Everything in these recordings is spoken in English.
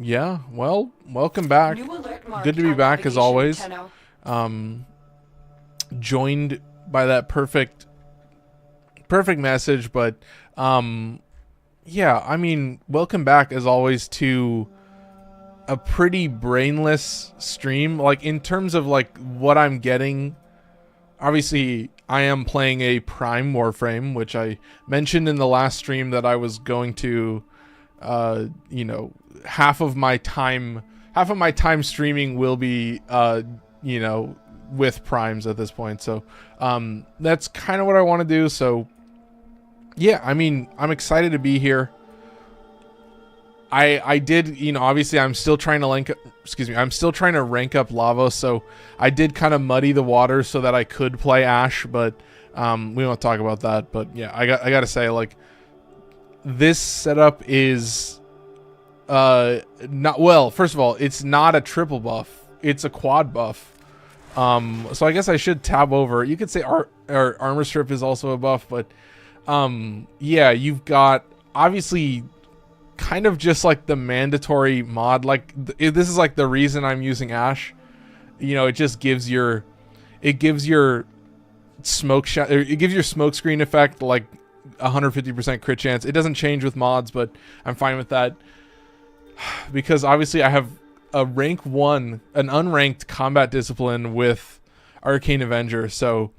Yeah, well, welcome back. Good to be back as always. Joined by that perfect message, but yeah, I mean, welcome back as always to a pretty brainless stream. Like, in terms of like what I'm getting, obviously I am playing a Prime Warframe, which I mentioned in the last stream that I was going to you know, half of my time streaming will be you know, with primes at this point. So that's kind of what I want to do. So yeah, I mean, I'm excited to be here. I did, you know, obviously I'm still trying to rank up lava, so I did kind of muddy the water so that I could play Ash, but we won't talk about that. But yeah, I gotta say, like, this setup is not, well, first of all, it's not a triple buff, it's a quad buff. So I guess I should tab over. You could say our armor strip is also a buff, but yeah, you've got obviously kind of just like the mandatory mod. Like, this is like the reason I'm using Ash. You know, it just gives your smoke shot, it gives your smoke screen effect like 150% crit chance. It doesn't change with mods, but I'm fine with that because obviously I have a rank 1, an unranked combat discipline with Arcane Avenger. So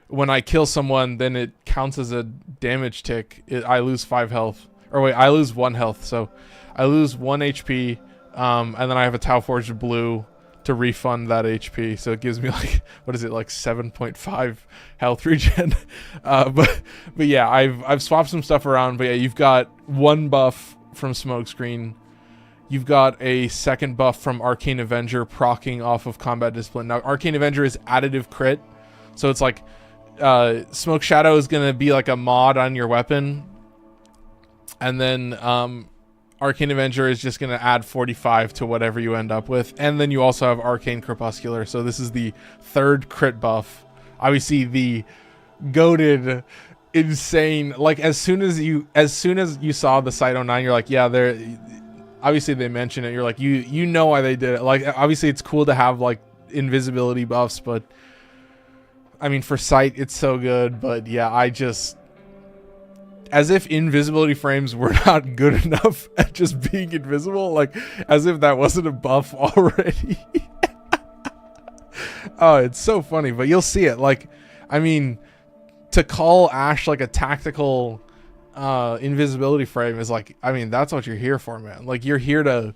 when I kill someone, then it counts as a damage tick. I lose 5 health. Or wait, I lose 1 health. So I lose 1 HP, and then I have a Tau Forged Blue to refund that HP. So it gives me like, what is it, like 7.5 health regen. But yeah, I've swapped some stuff around. But yeah, you've got 1 buff from Smokescreen. You've got a 2nd buff from Arcane Avenger proccing off of Combat Discipline. Now, Arcane Avenger is additive crit. So it's like, Smoke Shadow is going to be like a mod on your weapon. And then Arcane Avenger is just going to add 45 to whatever you end up with. And then you also have Arcane Crepuscular. So this is the 3rd crit buff. Obviously the goated, insane, like as soon as you saw the Site 09, you're like, yeah, they're obviously they mention it. You're like, you know why they did it. Like, obviously it's cool to have like invisibility buffs, but I mean, for Sight it's so good. But yeah, I just, as if invisibility frames were not good enough at just being invisible, like as if that wasn't a buff already. Oh, it's so funny, but you'll see it. Like, I mean, to call Ash like a tactical invisibility frame is like, I mean, that's what you're here for, man. Like, you're here to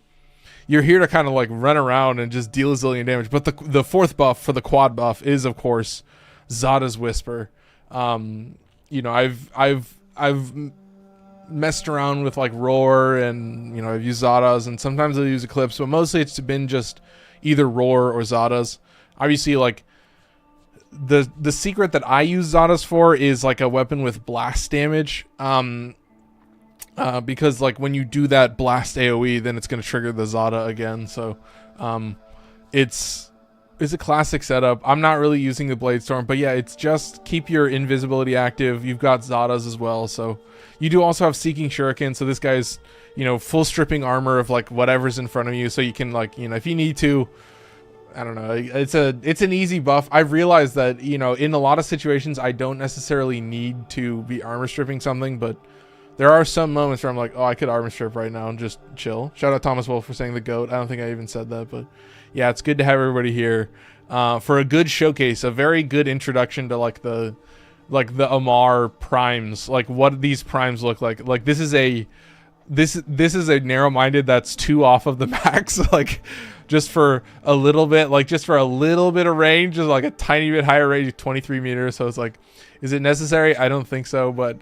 kind of like run around and just deal a zillion damage. But the 4th buff for the quad buff is, of course, Zada's Whisper. You know, I've messed around with like Roar, and you know, I've used Zada's, and sometimes I'll use Eclipse, but mostly it's been just either Roar or Zada's. Obviously, like the secret that I use Zada's for is like a weapon with blast damage, because like when you do that blast AoE, then it's going to trigger the Zada again. So it's a classic setup. I'm not really using the Blade Storm, but yeah, it's just keep your invisibility active. You've got Zada's as well, so you do also have Seeking Shuriken. So this guy's, you know, full stripping armor of like whatever's in front of you, so you can, like, you know, if you need to, I don't know, it's an easy buff. I've realized that, you know, in a lot of situations I don't necessarily need to be armor stripping something, but there are some moments where I'm like, oh, I could armor strip right now and just chill. Shout out Thomas Wolf for saying the GOAT. I don't think I even said that, but yeah, it's good to have everybody here for a good showcase, a very good introduction to like the Amar primes, like what these primes look like. Like, this is a narrow-minded that's 2 off of the max, like just for a little bit, like just for a little bit of range, just like a tiny bit higher range, 23 meters. So it's like, is it necessary? I don't think so, but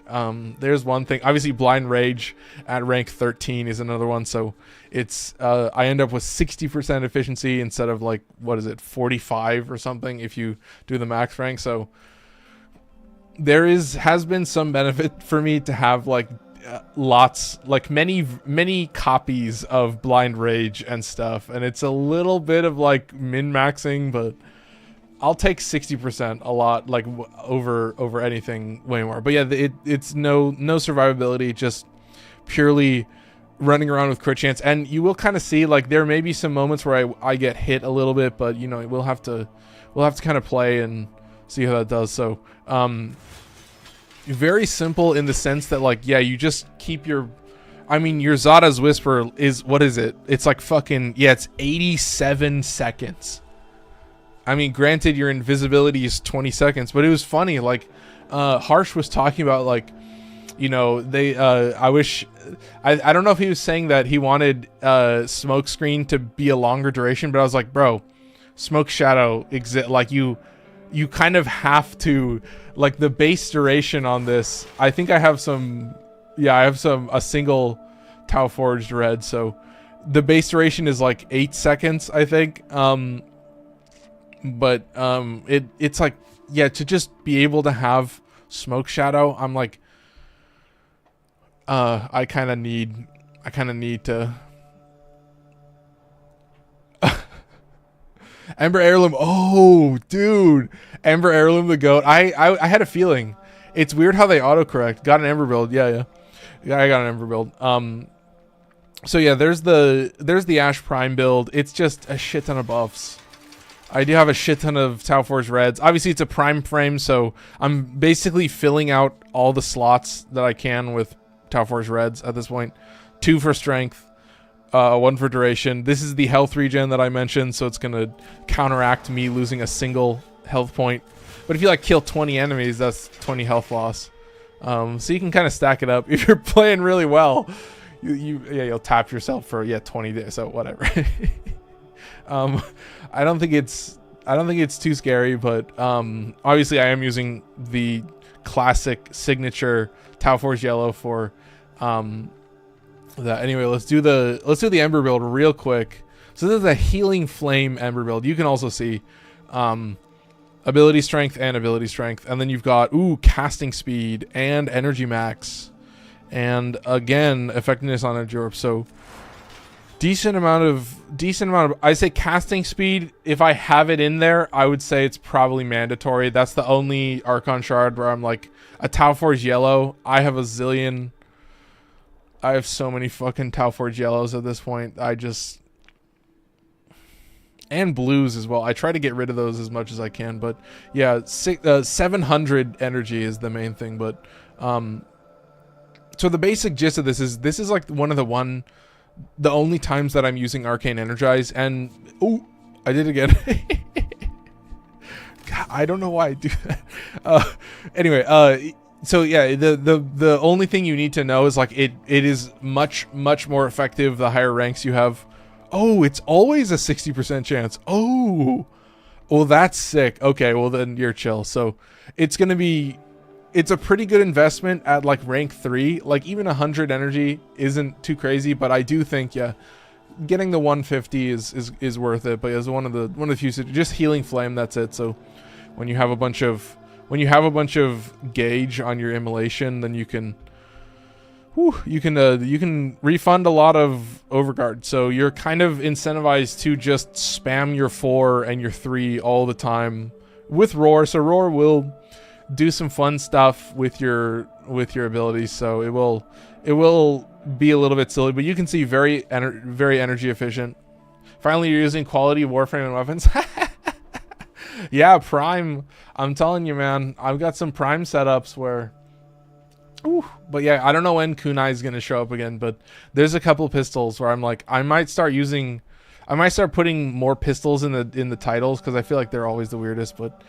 there's one thing. Obviously, Blind Rage at rank 13 is another one. So it's I end up with 60% efficiency instead of like, what is it, 45 or something if you do the max rank. So there has been some benefit for me to have like lots, like many copies of Blind Rage and stuff, and it's a little bit of like min-maxing, but I'll take 60% a lot, like over anything way more. But yeah, it's no survivability, just purely running around with crit chance, and you will kind of see like there may be some moments where I get hit a little bit, but you know, we'll have to kind of play and see how that does. So very simple in the sense that like, yeah, you just keep your, I mean, your Zada's Whisper is, what is it? It's like fucking, yeah, it's 87 seconds. I mean, granted, your invisibility is 20 seconds, but it was funny. Like, Harsh was talking about, like, you know, they, I don't know if he was saying that he wanted Smoke Screen to be a longer duration, but I was like, bro, Smoke Shadow like, you kind of have to, like, the base duration on this. I think I have some, yeah, I have a single Tau Forged Red, so the base duration is like 8 seconds, I think. But it's like, yeah, to just be able to have Smoke Shadow, I'm like, I kind of need to. Ember Heirloom, oh dude, Ember Heirloom the goat. I had a feeling. It's weird how they autocorrect. Got an Ember build, yeah, I got an Ember build. So yeah, there's the Ash Prime build. It's just a shit ton of buffs. I do have a shit ton of Tau Forge Reds. Obviously, it's a Prime frame, so I'm basically filling out all the slots that I can with Tau Forge Reds at this point. 2 for strength, 1 for duration. This is the health regen that I mentioned, so it's going to counteract me losing a single health point. But if you like kill 20 enemies, that's 20 health loss. So you can kind of stack it up. If you're playing really well, you'll tap yourself for 20 days, so whatever. I don't think it's too scary, but obviously I am using the classic signature Tau Forge Yellow for that. Anyway, let's do the Ember build real quick. So this is a Healing Flame Ember build. You can also see ability strength and ability strength, and then you've got casting speed and energy max, and again effectiveness on energy orb. So decent amount of I say casting speed. If I have it in there, I would say it's probably mandatory. That's the only Archon shard where I'm like, a Tau Forge Yellow, I have so many fucking Tau Forge Yellows at this point. And blues as well. I try to get rid of those as much as I can, but yeah, 700 energy is the main thing. But so the basic gist of this is like the only times that I'm using Arcane Energize, and I did it again. God, I don't know why I do that. Anyway, so yeah, the only thing you need to know is like it is much more effective the higher ranks you have. Oh, it's always a 60% chance. Oh, well, that's sick. Okay, well then you're chill. So it's a pretty good investment at like rank 3. Like even 100 energy isn't too crazy, but I do think, yeah, getting the 150 is worth it. But as one of the few, just Healing Flame, that's it. So when you have a bunch of gauge on your immolation, then you can refund a lot of overguard. So you're kind of incentivized to just spam your 4 and your 3 all the time with Roar. So Roar will do some fun stuff with your abilities. So it will be a little bit silly, but you can see very energy efficient. Finally, you're using quality Warframe and weapons. Yeah, Prime. I'm telling you, man, I've got some Prime setups where. But yeah, I don't know when Kunai is gonna show up again, but there's a couple pistols where I'm like, I might start putting more pistols in the titles, because I feel like they're always the weirdest. But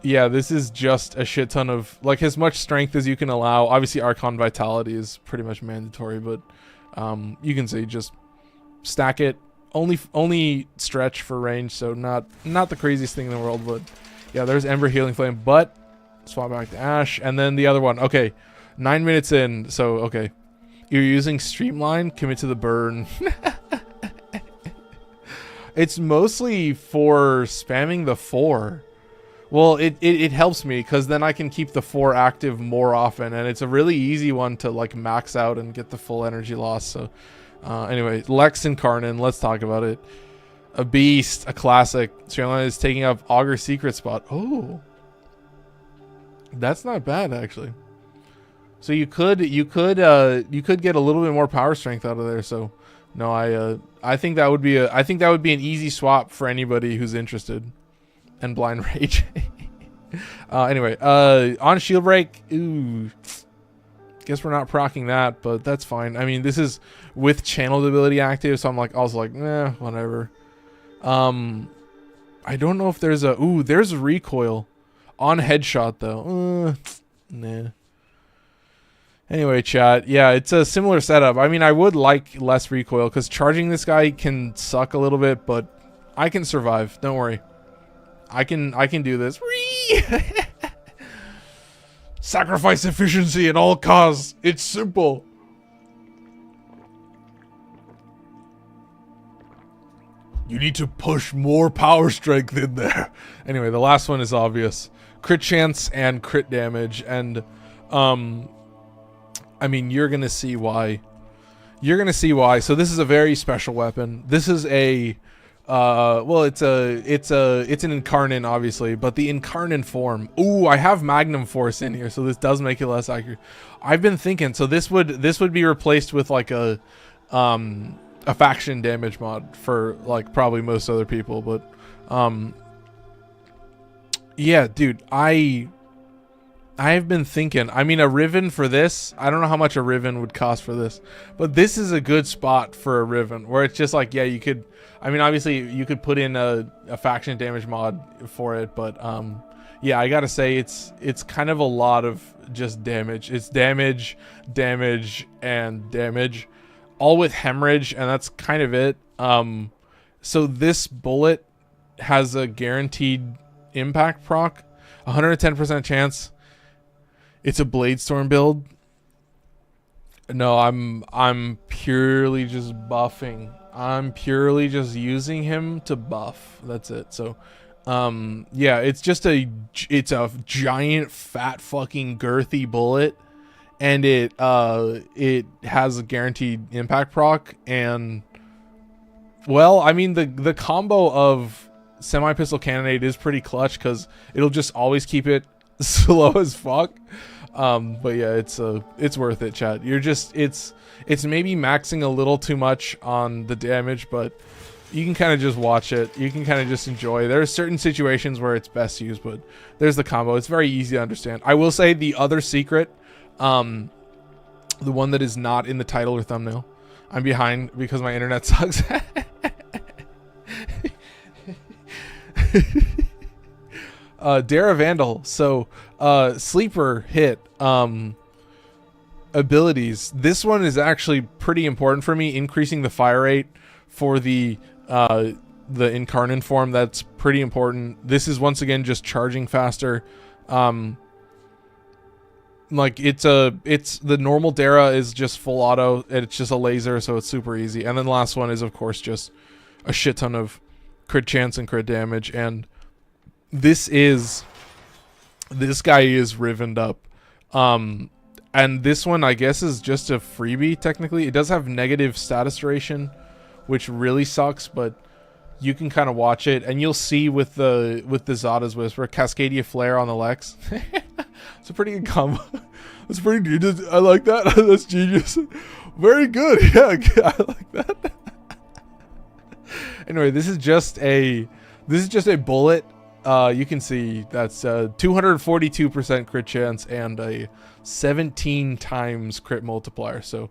yeah, this is just a shit ton of like as much strength as you can allow. Obviously, Archon Vitality is pretty much mandatory, but you can see just stack it. Only stretch for range, so not the craziest thing in the world. But yeah, there's Ember Healing Flame, but swap back to Ash, and then the other one. Okay, 9 minutes in, so okay, you're using Streamline. Commit to the burn. It's mostly for spamming the 4. Well, it helps me because then I can keep the 4 active more often, and it's a really easy one to like max out and get the full energy loss. So anyway, Lex Incarnon, let's talk about it. A beast, a classic. Streamline is taking up Augur Secret Spot. Oh, that's not bad actually. So you could get a little bit more power strength out of there. So no, I think that would be an easy swap for anybody who's interested. And blind rage. Anyway, on shield break, ooh, guess we're not procking that, but that's fine. I mean, this is with channeled ability active, so I'm like also like, whatever. I don't know if there's there's a recoil on headshot though. Nah. Anyway, chat. Yeah, it's a similar setup. I mean, I would like less recoil because charging this guy can suck a little bit, but I can survive. Don't worry. I can do this. Sacrifice efficiency at all costs. It's simple. You need to push more power strength in there. Anyway, the last one is obvious. Crit chance and crit damage. And, I mean, you're going to see why. You're going to see why. So this is a very special weapon. This is a, well, it's an Incarnon, obviously, but the Incarnon form. Ooh, I have Magnum Force in here, so this does make it less accurate. I've been thinking, so this would be replaced with like a faction damage mod for like probably most other people, but yeah, dude, I've been thinking, I mean, a Riven for this, I don't know how much a Riven would cost for this, but this is a good spot for a Riven where it's just like, yeah, you could, I mean, obviously you could put in a faction damage mod for it, but yeah, I gotta say it's kind of a lot of just damage. It's damage, and damage, all with hemorrhage, and that's kind of it. So this bullet has a guaranteed impact proc, 110% chance. It's a Bladestorm build. No, I'm purely just buffing. I'm purely just using him to buff. That's it. So, yeah, it's a giant fat fucking girthy bullet, and it has a guaranteed impact proc, and well, I mean the combo of semi-pistol cannonade is pretty clutch because it'll just always keep it slow as fuck. But yeah, it's worth it, chat. It's maybe maxing a little too much on the damage, but you can kind of just watch it. You can kind of just enjoy. There are certain situations where it's best used, but there's the combo. It's very easy to understand. I will say the other secret, the one that is not in the title or thumbnail, I'm behind because my internet sucks. Dera Vandal. So sleeper hit abilities. This one is actually pretty important for me, increasing the fire rate for the Incarnon form. That's pretty important. This is once again just charging faster. Like it's the normal Dera is just full auto, and it's just a laser, so it's super easy. And then the last one is of course just a shit ton of crit chance and crit damage, and this guy is rivened up. And this one I guess is just a freebie technically. It does have negative status duration, which really sucks, but you can kind of watch it, and you'll see with the Zada's Whisper, Cascadia Flare on the Lex. It's a pretty good combo. That's pretty good. I like that. That's genius. Very good. Yeah, I like that. Anyway, this is just a bullet. You can see that's 242% crit chance and a 17 times crit multiplier. So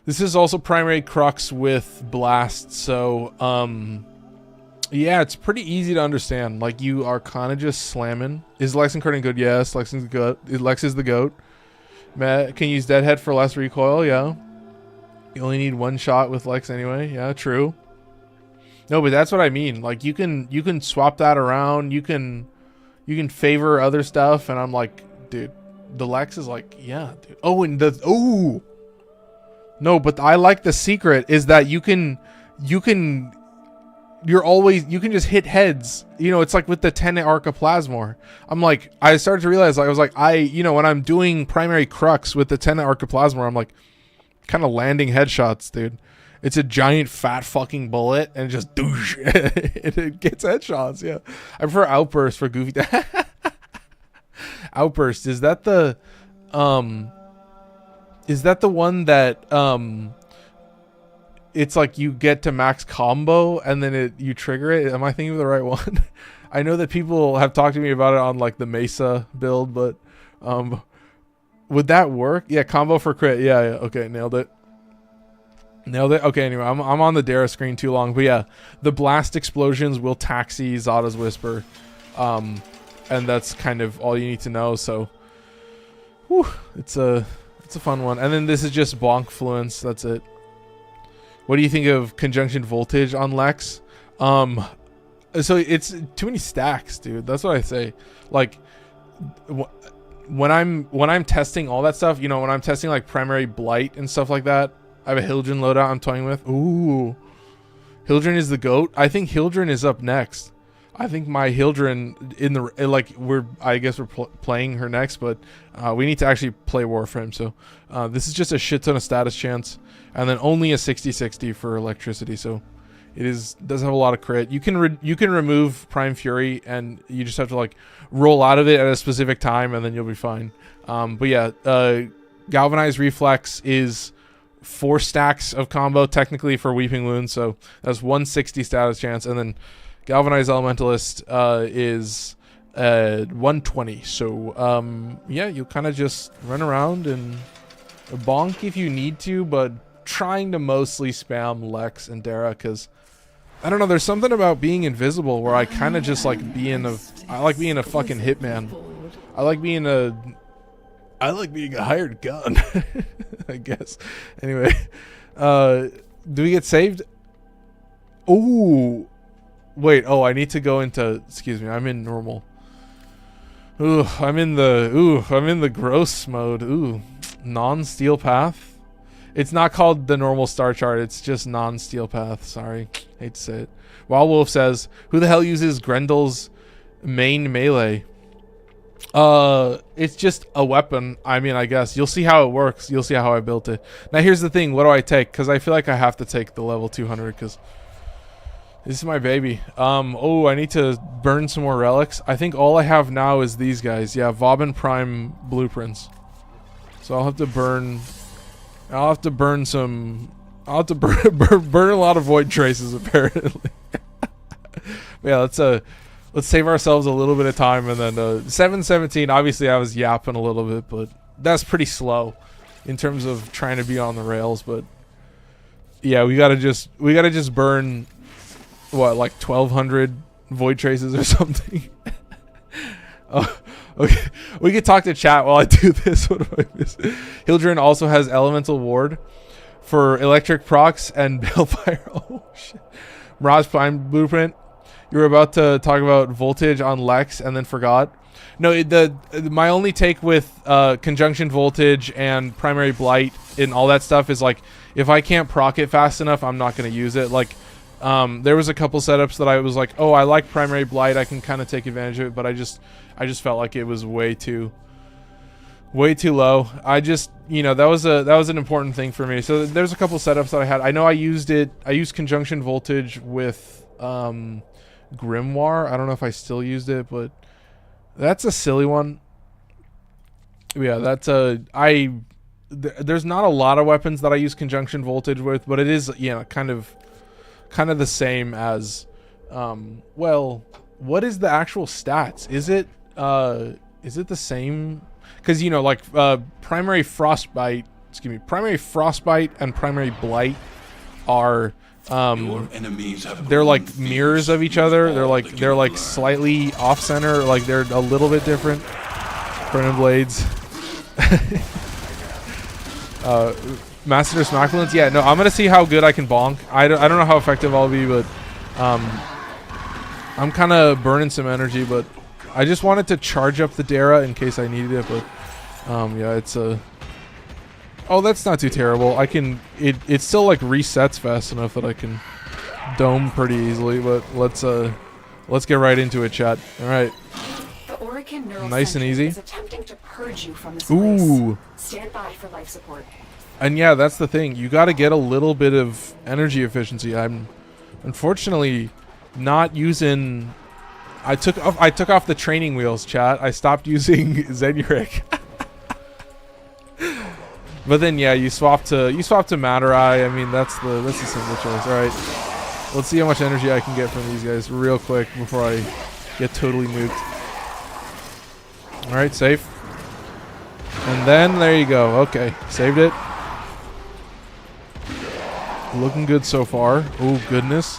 this is also primary crux with blast. So yeah, it's pretty easy to understand. Like, you are kind of just slamming. Is Lex Incarnon good? Yes, Lex is good. Lex is the goat. Matt can use Deadhead for less recoil. Yeah, you only need one shot with Lex anyway. Yeah, true. No, but that's what I mean. Like, you can swap that around. You can favor other stuff, and I'm like, dude, the Lex is like, yeah, dude. Oh, and no, but I like the secret is that you can just hit heads. You know, it's like with the 10 Arca Plasmor. I'm like, I started to realize, like, I was like, when I'm doing primary crux with the 10 Arca Plasmor, I'm like kind of landing headshots, dude. It's a giant fat fucking bullet and just douche. It gets headshots. Yeah, I prefer Outburst for goofy. Outburst, is that the Is that the one that it's like you get to max combo and then you trigger it? Am I thinking of the right one? I know that people have talked to me about it on like the Mesa build, but would that work? Yeah, combo for crit. Yeah, okay, nailed it. Okay, anyway, I'm on the Dera screen too long, but yeah, the blast explosions will taxi Zada's Whisper, and that's kind of all you need to know. So, whew, it's a fun one. And then this is just bonk fluence. That's it. What do you think of conjunction voltage on Lex? So it's too many stacks, dude. That's what I say. Like, when I'm testing all that stuff, you know, when I'm testing like primary blight and stuff like that, I have a Hildryn loadout I'm toying with. Ooh, Hildryn is the GOAT. I think Hildryn is up next. I think my Hildryn in the I guess we're playing her next, but we need to actually play Warframe. So this is just a shit ton of status chance, and then only a 60/60 for electricity. So it does have a lot of crit. You can remove Prime Fury, and you just have to like roll out of it at a specific time, and then you'll be fine. But yeah, Galvanized Reflex is 4 stacks of combo technically for Weeping Wound, so that's 160 status chance, and then Galvanized Elementalist is 120. So yeah, you kind of just run around and bonk if you need to, but trying to mostly spam Lex and Dera, because I don't know, there's something about being invisible where I kind of just like I like being a fucking hitman. I like being a hired gun. I guess. Anyway, do we get saved? Ooh. Wait, I need to go into, excuse me, I'm in normal. I'm in the gross mode. Ooh, non-steel path. It's not called the normal star chart, it's just non-steel path. Sorry, hate to say it. Wild Wolf says, who the hell uses Grendel's main melee? It's just a weapon. I mean, I guess you'll see how it works. You'll see how I built it. Now here's the thing, what do I take? Because I feel like I have to take the level 200 because this is my baby. I need to burn some more relics. I think all I have now is these guys. Yeah, Vauban Prime blueprints. So I'll have to burn some. I'll have to burn a lot of void traces apparently. Yeah, let's save ourselves a little bit of time, and then 7:17. Obviously, I was yapping a little bit, but that's pretty slow in terms of trying to be on the rails. But yeah, we gotta just burn. What, like 1,200 void traces or something? Oh, okay. We could talk to chat while I do this. What do I miss? Hildryn also has Elemental Ward for electric procs and Balefire. Oh shit. Mirage Prime Blueprint. You were about to talk about voltage on Lex and then forgot. No, my only take with conjunction voltage and primary blight and all that stuff is like, if I can't proc it fast enough, I'm not going to use it. Like, there was a couple setups that I was like, oh, I like primary blight, I can kind of take advantage of it, but I just felt like it was way too low. I just, you know, that was an important thing for me. So there's a couple setups that I had. I know I used conjunction voltage with Grimoire. I don't know if I still used it, but that's a silly one. Yeah, that's there's not a lot of weapons that I use conjunction voltage with, but it is, you know, kind of the same as well, what is the actual stats? Is it the same? Because, you know, like primary frostbite and primary blight are they're like mirrors of each other. They're like slightly off center, like they're a little bit different. Burning blades. Master Smacklins. Yeah, no, I'm gonna see how good I can bonk. I don't know how effective I'll be, but I'm kind of burning some energy, but I just wanted to charge up the Dera in case I needed it. But yeah, it's oh, that's not too terrible. It still like resets fast enough that I can dome pretty easily. But let's get right into it, chat. All right. Nice and easy. Ooh. Stand by for life support. And yeah, that's the thing. You got to get a little bit of energy efficiency. I'm unfortunately not using. I took off the training wheels, chat. I stopped using Zenurik. But then yeah, you swap to Matarai. I mean, that's the simple choice. All right, let's see how much energy I can get from these guys real quick before I get totally nuked. All right, safe. And then there you go. Okay, saved it. Looking good so far. Oh goodness.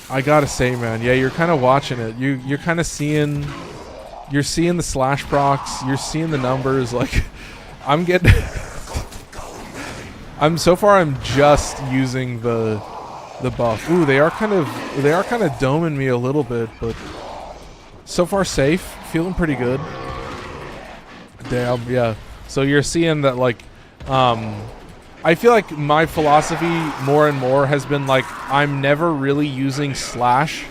I gotta say, man, yeah, you're kind of watching it. You're kind of seeing. You're seeing the slash procs. You're seeing the numbers. Like, I'm getting. So far I'm just using the buff. Ooh, they are kind of doming me a little bit, but so far safe. Feeling pretty good. Damn, yeah. So you're seeing that, like, I feel like my philosophy more and more has been like, I'm never really using slash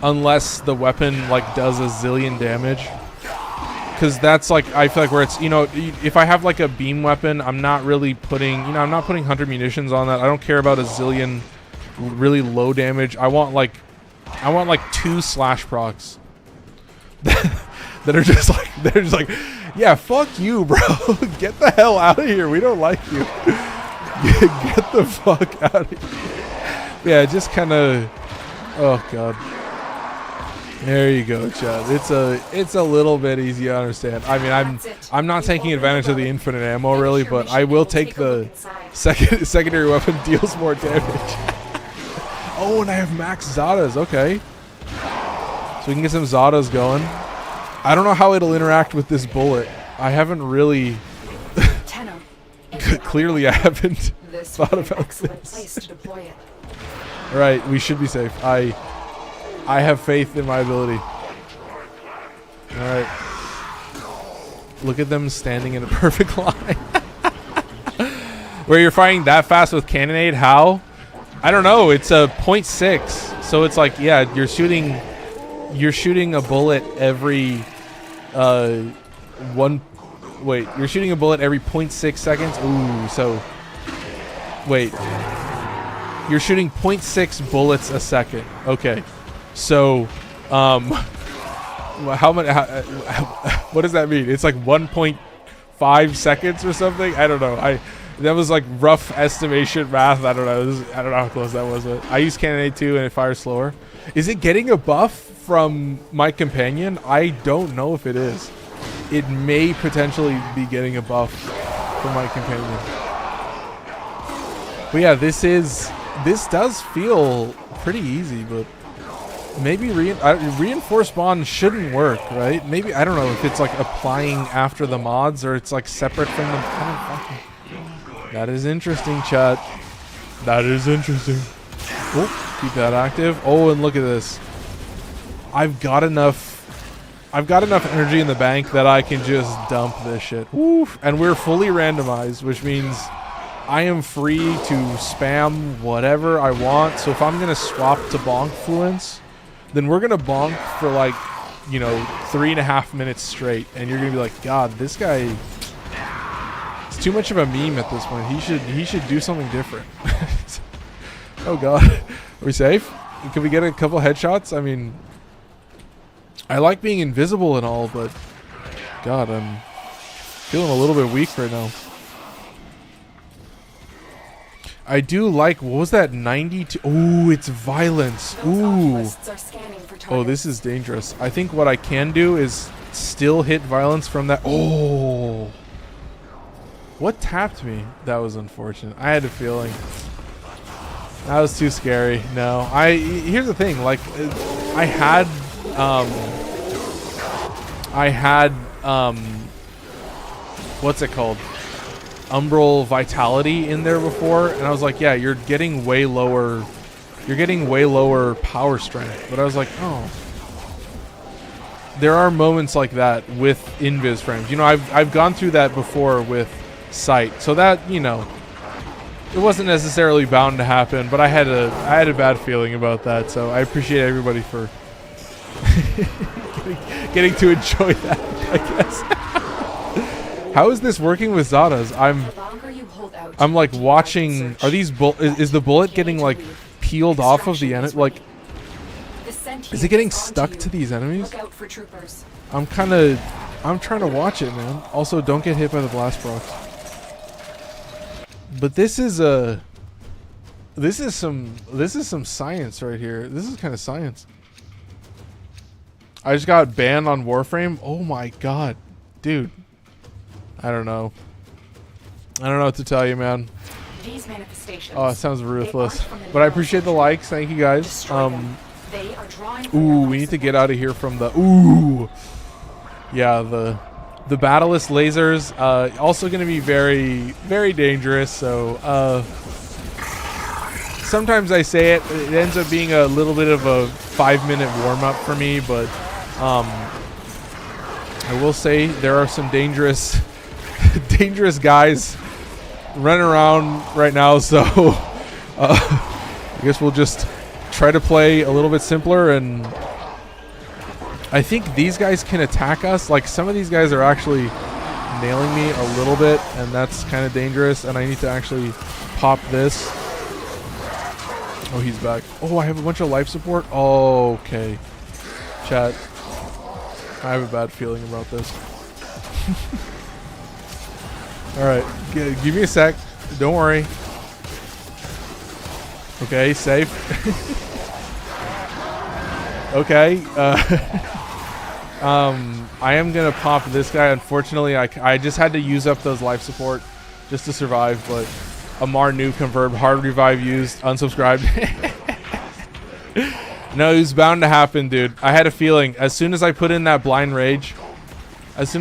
unless the weapon like does a zillion damage, because that's like, I feel like where it's, you know, if I have like a beam weapon, I'm not really putting, you know, I'm not putting 100 munitions on that. I don't care about a zillion really low damage. I want like 2 slash procs that are just like, they're just like, yeah, fuck you, bro. Get the hell out of here. We don't like you. Get the fuck out of here. Yeah, just kind of, oh god. There you go, Chad. It's a little bit easy to understand. I mean, I'm not taking advantage of the infinite ammo really, but I will take the secondary weapon deals more damage. Oh, and I have max Zadas. Okay, so we can get some Zadas going. I don't know how it'll interact with this bullet. I haven't really. Clearly, I haven't thought about this. All right, we should be safe. I have faith in my ability. Alright. Look at them standing in a perfect line. Where you're firing that fast with cannonade? How? I don't know. It's a 0.6. So it's like, yeah, you're shooting a bullet every you're shooting a bullet every 0.6 seconds. Ooh, so wait. You're shooting 0.6 bullets a second. Okay. So, how much? What does that mean? It's like 1.5 seconds or something. I don't know. That was like rough estimation math. I don't know. I don't know how close that was. But I use cannonade 2 and it fires slower. Is it getting a buff from my companion? I don't know if it is. It may potentially be getting a buff from my companion. But yeah, this does feel pretty easy, but. Maybe reinforced bond shouldn't work, right? Maybe, I don't know if it's like applying after the mods or it's like separate from them. That is interesting, chat. That is interesting. Oh, keep that active. Oh, and look at this. I've got enough energy in the bank that I can just dump this shit. Woof. And we're fully randomized, which means I am free to spam whatever I want. So if I'm going to swap to bonk fluence, then we're gonna bonk for like, you know, 3.5 minutes straight, and you're gonna be like, God, this guy, it's too much of a meme at this point. He should do something different. Oh God, are we safe? Can we get a couple headshots? I mean, I like being invisible and all, but God, I'm feeling a little bit weak right now. I do like, what was that, 92? Ooh, it's violence. Ooh. Oh, this is dangerous. I think what I can do is still hit violence from that. Oh. What tapped me? That was unfortunate. I had a feeling. That was too scary. No. Here's the thing, like, I had what's it called? Umbral Vitality in there before, and I was like, yeah, you're getting way lower power strength. But I was like, oh, there are moments like that with invis frames. You know, I've gone through that before with sight, so that, you know, it wasn't necessarily bound to happen, but I had a bad feeling about that. So I appreciate everybody for getting to enjoy that, I guess. How is this working with Zadas? I'm like watching. Are these is the bullet getting like peeled off of the enemy? Like, is it getting stuck to these enemies? I'm kind of I'm trying to watch it, man. Also, don't get hit by the blast procs. But this is some science right here. This is kind of science. I just got banned on Warframe. Oh my god, dude. I don't know. I don't know what to tell you, man. These manifestations. Oh, it sounds ruthless. But I appreciate the likes. Thank you guys. They are drawing. Ooh, we need to get out of here from the. Ooh. Yeah, the battleless lasers. Also going to be very, very dangerous. So sometimes I say it. It ends up being a little bit of a 5-minute warm up for me, but I will say there are some dangerous, dangerous guys running around right now. So I guess we'll just try to play a little bit simpler, and I think these guys can attack us. Like, some of these guys are actually nailing me a little bit, and that's kind of dangerous, and I need to actually pop this. Oh, he's back. Oh, I have a bunch of life support. Oh, okay. Chat, I have a bad feeling about this. Alright, give me a sec. Don't worry. Okay, safe. Okay. I am gonna pop this guy. Unfortunately, I just had to use up those life support just to survive, but Amar new confirmed, hard revive used, unsubscribed. No, it was bound to happen, dude. I had a feeling. As soon as I put in that blind rage, I was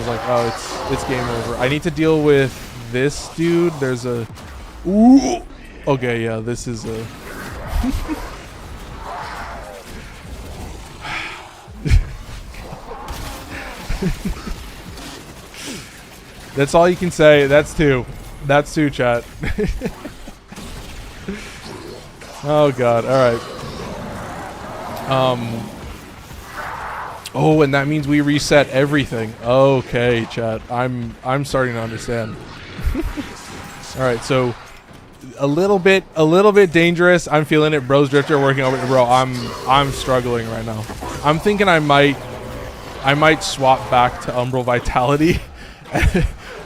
like, oh, it's game over. I need to deal with this dude. There's a... Ooh! Okay, yeah, this is a... That's all you can say. That's two. That's two, chat. Oh god. All right. Oh, and that means we reset everything. Okay, chat. I'm starting to understand. All right, so a little bit dangerous. I'm feeling it. Bro's drifter working over it. Bro, I'm struggling right now. I'm thinking I might swap back to Umbral Vitality,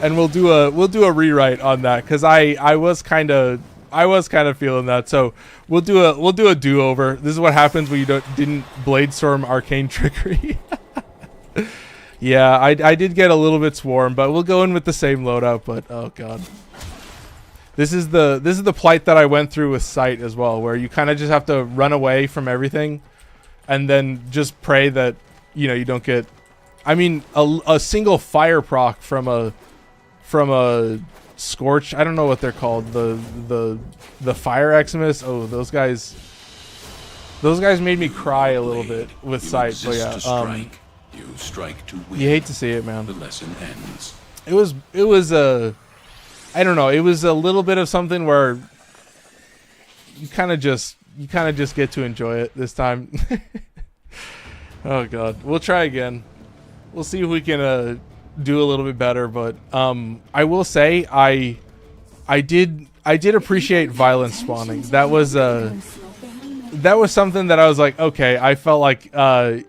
and we'll do a rewrite on that, because I was kind of feeling that. So we'll do a do-over. This is what happens when you didn't Bladestorm Arcane Trickery. Yeah, I did get a little bit swarmed, but we'll go in with the same loadout. But oh god, this is the plight that I went through with Sight as well, where you kind of just have to run away from everything, and then just pray that you don't get. I mean, a single fire proc from a Scorch. I don't know what they're called. The Fire Eximus. Oh, those guys made me cry a little bit with Sight. But yeah, you strike to win. You hate to see it, man. The lesson ends. It was I don't know. It was a little bit of something where you kind of just get to enjoy it this time. Oh god, we'll try again. We'll see if we can do a little bit better, but I will say I did appreciate violence spawning. That was something that I was like, okay, I felt like I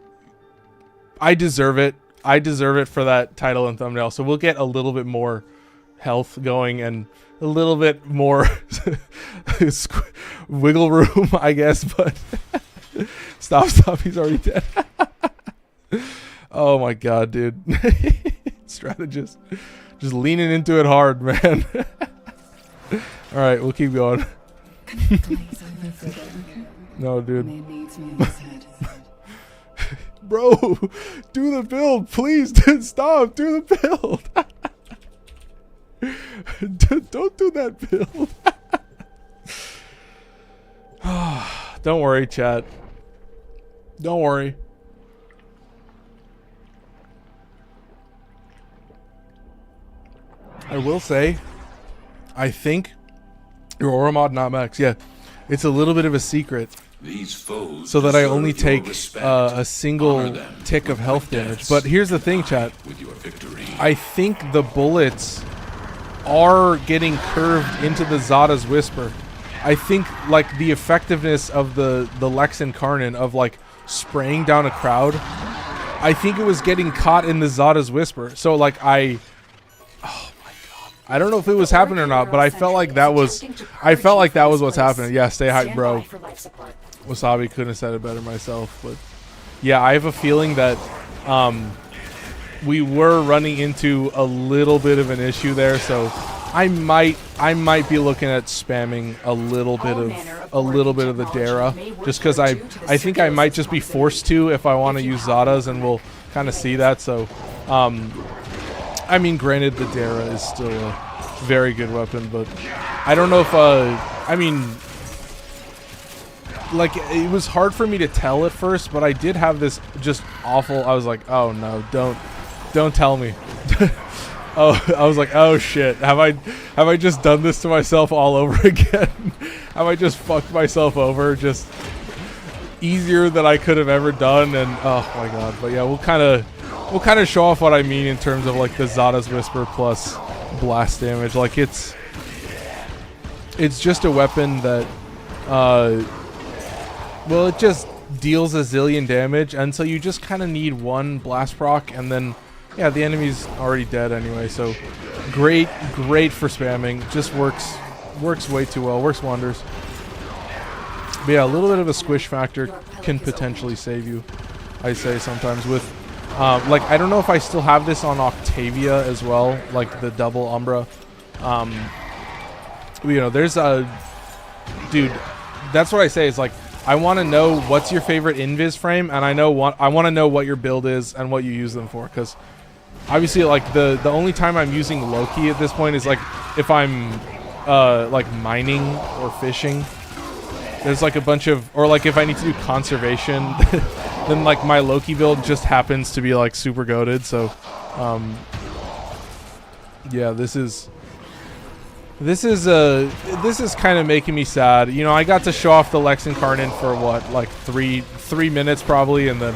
deserve it. I deserve it for that title and thumbnail. So we'll get a little bit more health going and a little bit more wiggle room, I guess. But stop, he's already dead. Oh my god, dude. Strategist. Just leaning into it hard, man. Alright, we'll keep going. No, dude. Bro, do the build, please. Stop, do the build. Don't do that build. Don't worry, chat. Don't worry. I will say, I think your aura mod not max. Yeah, it's a little bit of a secret, so that I only take a single tick of health damage. But here's the thing, chat. I think the bullets are getting curved into the Zada's Whisper. I think like the effectiveness of the Lex Incarnon of like spraying down a crowd I think it was getting caught in the Zada's Whisper. So like oh my god, I don't know if it was happening or not, but I felt like that was what's happening. Yeah, stay hype, bro. Wasabi couldn't have said it better myself, but yeah, I have a feeling that we were running into a little bit of an issue there, so I might be looking at spamming a little bit of the Dera, just because I think I might just be forced to if I want to use Zadas, and we'll kind of see that. So I mean, granted, the Dera is still a very good weapon, but I don't know if I mean, like, it was hard for me to tell at first, but I did have this just awful, I was like, oh no, don't tell me. Oh, I was like, oh shit, have I just done this to myself all over again? Have I just fucked myself over just easier than I could have ever done? And oh my god. But yeah, we'll kind of show off what I mean in terms of like the Zada's Whisper plus blast damage. Like it's just a weapon that well, it just deals a zillion damage, and so you just kind of need one blast proc, and then yeah, the enemy's already dead anyway, so great for spamming. Just works way too well, works wonders. But yeah, a little bit of a squish factor can potentially save you, I say sometimes with, like, I don't know if I still have this on Octavia as well, like the double Umbra. You know, there's a, dude, that's what I say, is like, I want to know what's your favorite invis frame, and I want to know what your build is and what you use them for, because obviously, like, the only time I'm using Loki at this point is like if I'm like mining or fishing. There's like a bunch of, or like if I need to do conservation, then like my Loki build just happens to be like super goated. So yeah, this is kind of making me sad. You know, I got to show off the Lex Incarnon for what, like three minutes probably, and then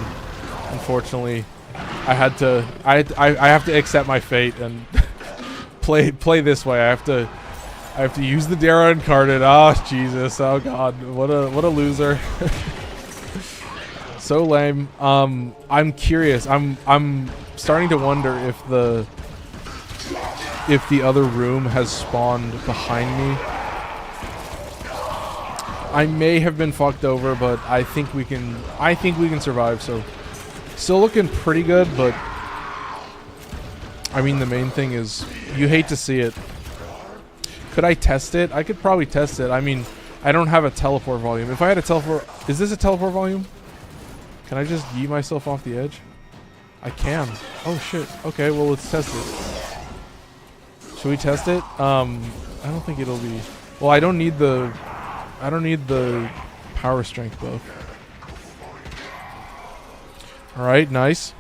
unfortunately I have to accept my fate and play this way. I have to use the Dera Incarnate. Oh Jesus! Oh God! What a loser! So lame. I'm curious. I'm starting to wonder if the other room has spawned behind me. I may have been fucked over, but I think we can survive. So still looking pretty good, but I mean, the main thing is you hate to see it. Could I test it? I could probably test it. I mean, I don't have a teleport volume. If I had a teleport, is this a teleport volume? Can I just yeet myself off the edge? I can. Oh shit. Okay, well, let's test it. Should we test it? I don't think it'll be. Well, I don't need the power strength buff. All right, nice.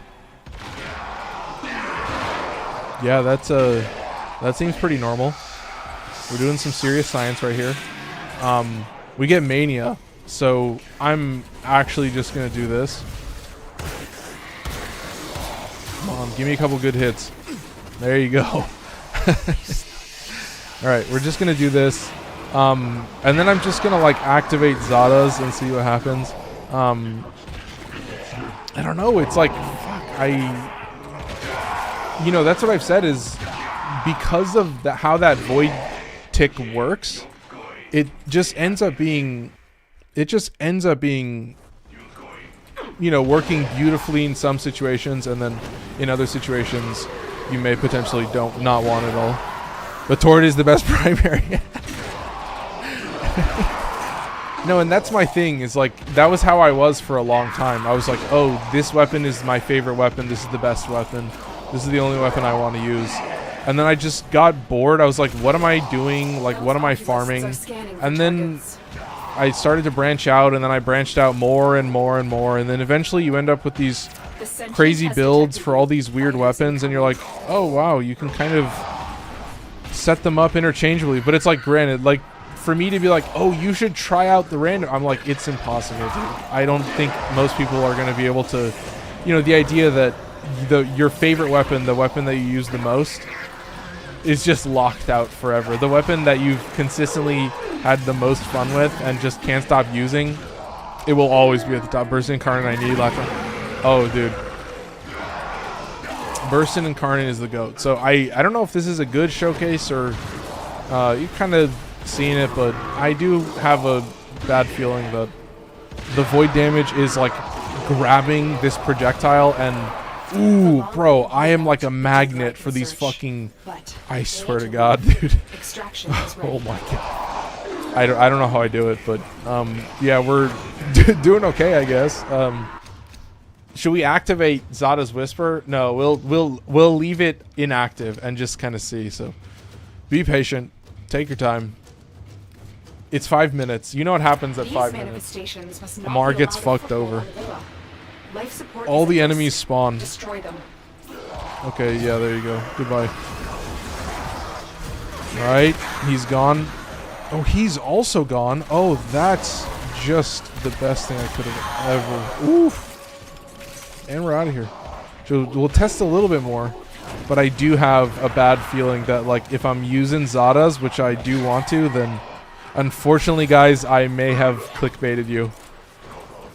Yeah, that seems pretty normal. We're doing some serious science right here. We get mania, so I'm actually just gonna do this. Come on, give me a couple good hits. There you go. Alright, we're just gonna do this. And then I'm just gonna like activate Zadas and see what happens. I don't know, it's like, fuck, you know, that's what I've said is because of how that void tick works, it just ends up being, you know, working beautifully in some situations, and then in other situations you may potentially not want it all. But Tord is the best primary. No, and that's my thing, is like, that was how I was for a long time. I was like, oh, this weapon is my favorite weapon, this is the best weapon, this is the only weapon I want to use. And then I just got bored. I was like, what am I doing? Like, what am I farming? And then I started to branch out, and then I branched out more and more and more, and then eventually you end up with these crazy builds for all these weird weapons, and you're like, oh wow, you can kind of set them up interchangeably. But it's like, granted, like, for me to be like, oh, you should try out the random, I'm like, it's impossible, dude. I don't think most people are going to be able to, you know, the idea that your favorite weapon, the weapon that you use the most, is just locked out forever. The weapon that you've consistently had the most fun with and just can't stop using, it will always be at the top. Burst Incarnate I need last time. Oh, dude. Burst Incarnon is the GOAT. So I don't know if this is a good showcase or you've kind of seen it, but I do have a bad feeling that the void damage is like grabbing this projectile and ooh, bro, I am like a magnet for these fucking. I swear to God, dude. Oh my God. I don't know how I do it, but yeah, we're doing okay, I guess. Should we activate Zada's Whisper? No, we'll leave it inactive and just kind of see. So be patient. Take your time. It's 5 minutes. You know what happens at 5 minutes. Amar gets fucked over. All the enemies spawn. Destroy them. Okay, yeah, there you go. Goodbye. Alright, he's gone. Oh, he's also gone. Oh, that's just the best thing I could have ever. Oof. And we're out of here. So we'll test a little bit more. But I do have a bad feeling that, like, if I'm using Zada's, which I do want to, then unfortunately, guys, I may have clickbaited you.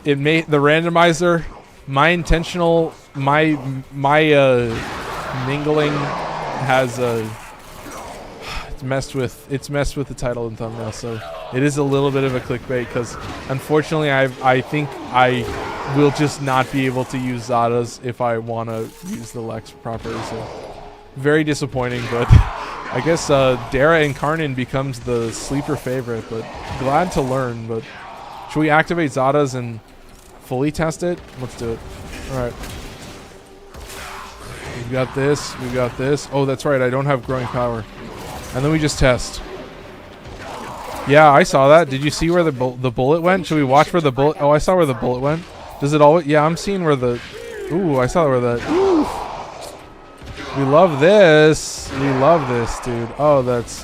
It may, the randomizer, my intentional, my mingling has it's messed with the title and thumbnail, so it is a little bit of a clickbait because unfortunately I think I will just not be able to use Zada's if I want to use the Lex properly, so very disappointing, but I guess Dera Incarnon becomes the sleeper favorite, but glad to learn. But should we activate Zada's and fully test it? Let's do it. Alright. We've got this. We've got this. Oh, that's right. I don't have growing power. And then we just test. Yeah, I saw that. Did you see where the bullet went? Should we watch where the bullet... Oh, I saw where the bullet went. Does it always... Yeah, I'm seeing where the... Ooh, I saw where the... Ooh. We love this. We love this, dude. Oh, that's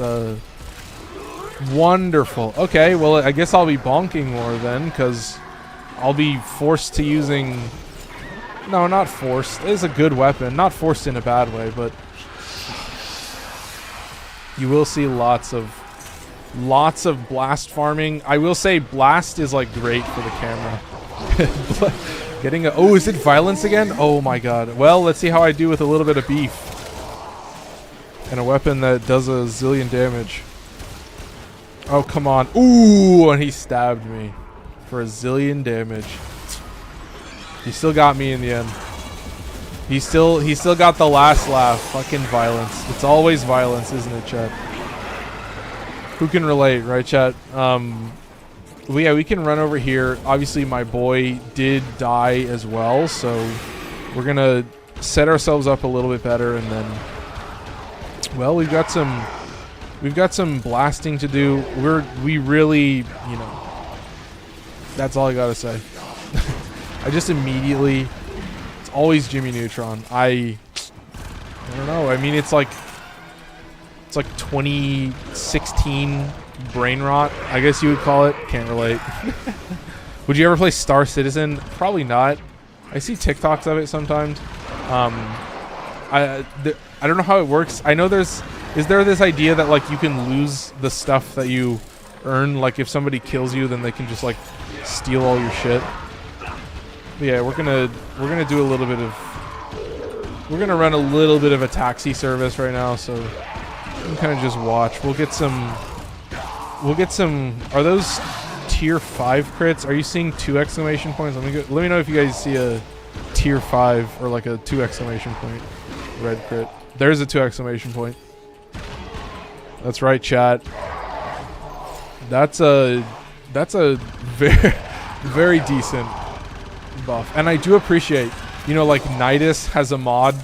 wonderful. Okay, well, I guess I'll be bonking more then, because I'll be forced to using... No, not forced. It is a good weapon. Not forced in a bad way, but... You will see lots of blast farming. I will say blast is, like, great for the camera. Getting a... Oh, is it violence again? Oh my god. Well, let's see how I do with a little bit of beef. And a weapon that does a zillion damage. Oh, come on. Ooh, and he stabbed me. For a zillion damage. He still got me in the end. He still got the last laugh. Fucking violence. It's always violence, isn't it, chat? Who can relate, right, chat? Well, yeah, we can run over here. Obviously, my boy did die as well, so we're gonna set ourselves up a little bit better, and then, well, we've got some blasting to do. We really, you know, that's all I gotta say. I just immediately, it's always Jimmy Neutron. I don't know. I mean, it's like 2016. Brain rot, I guess you would call it. Can't relate. Would you ever play Star Citizen? Probably not. I see TikToks of it sometimes. I don't know how it works. I know is there this idea that, like, you can lose the stuff that you earn? Like, if somebody kills you, then they can just, like, steal all your shit. But yeah, we're gonna do a little bit of... We're gonna run a little bit of a taxi service right now, so you can kind of just watch. We'll get some... Are those tier 5 crits? Are you seeing 2 exclamation points? Let me know if you guys see a tier 5 or like a 2 exclamation point red crit. There's a 2 exclamation point. That's right, chat. That's a very very decent buff, and I do appreciate, you know, like Nidus has a mod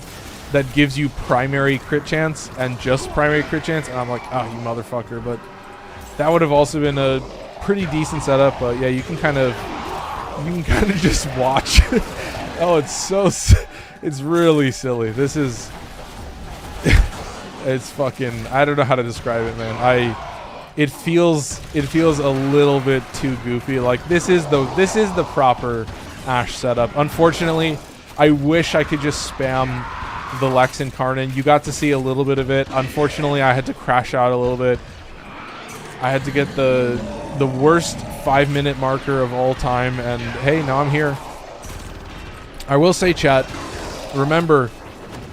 that gives you primary crit chance and just primary crit chance, and I'm like, oh, you motherfucker, but that would have also been a pretty decent setup. But yeah, you can kind of just watch. Oh, it's really silly. This is it's fucking, I don't know how to describe it, man. It feels a little bit too goofy. Like, this is the proper Ashe setup. Unfortunately, I wish I could just spam the Lex Incarnon. You got to see a little bit of it. Unfortunately, I had to crash out a little bit. I had to get the worst 5-minute marker of all time, and hey, now I'm here. I will say, chat, remember,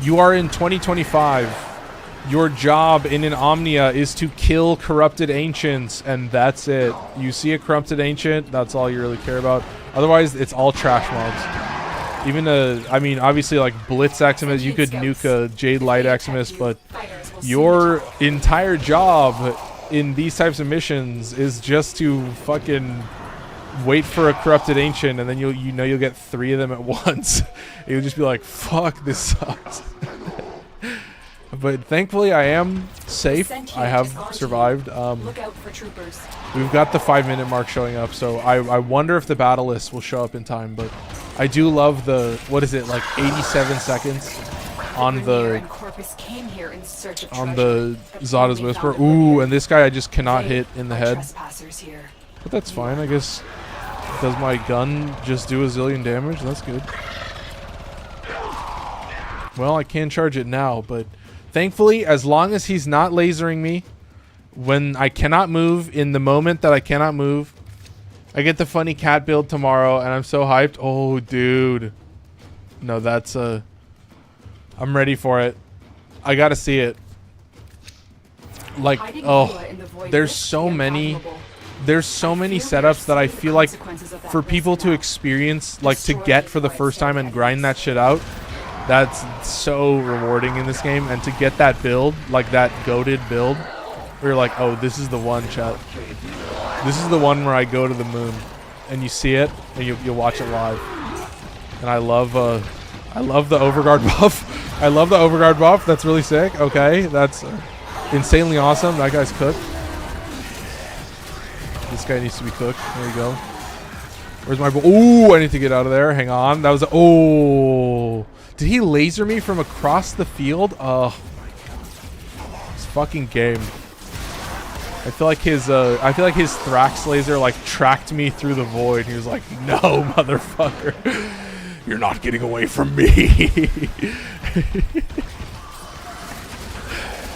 You are in 2025. Your job in an Omnia is to kill corrupted ancients, and that's it. You see a corrupted ancient, that's all you really care about. Otherwise, it's all trash mobs. Even I mean, obviously, like Blitz Eximus, you could nuke a Jade Light Eximus, but your entire job in these types of missions is just to fucking wait for a corrupted ancient, and then you'll get 3 of them at once. You'll just be like, fuck, this sucks. But thankfully I am safe. I have survived. Look out for troopers. We've got the 5-minute mark showing up, so I wonder if the battle list will show up in time, but I do love the, what is it, like 87 seconds on the Zada's Whisper. Ooh, and this guy I just cannot hit in the head. But that's fine, I guess. Does my gun just do a zillion damage? That's good. Well, I can charge it now, but thankfully, as long as he's not lasering me when I cannot move, in the moment that I cannot move, I get the funny cat build tomorrow, and I'm so hyped. Oh, dude. No, that's I'm ready for it. I gotta see it. Like, oh, there's so many setups that I feel like for people to experience, like to get for the first time and grind that shit out, that's so rewarding in this game. And to get that build, like that goated build, where you're like, oh, this is the one, chat. This is the one where I go to the moon, and you see it, and you'll watch it live. And I love the overguard buff. I love the overguard buff. That's really sick. Okay, that's insanely awesome. That guy's cooked. This guy needs to be cooked. There you go. Where's my boy? Ooh, I need to get out of there. Hang on. That was oh. Did he laser me from across the field? Oh my god. This fucking game. I feel like his Thrax laser like tracked me through the void. He was like, "No, motherfucker. You're not getting away from me."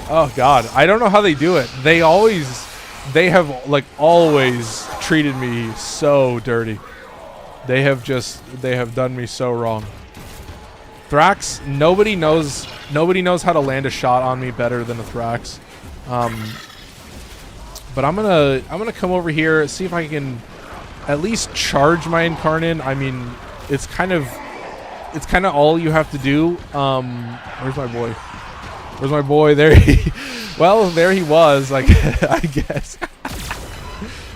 Oh god. I don't know how they do it. They have like always treated me so dirty. They have done me so wrong. Thrax, nobody knows how to land a shot on me better than a Thrax. But I'm gonna come over here, see if I can at least charge my Incarnon. I mean, it's kind of all you have to do. Where's my boy? Where's my boy? There he was, like, I guess.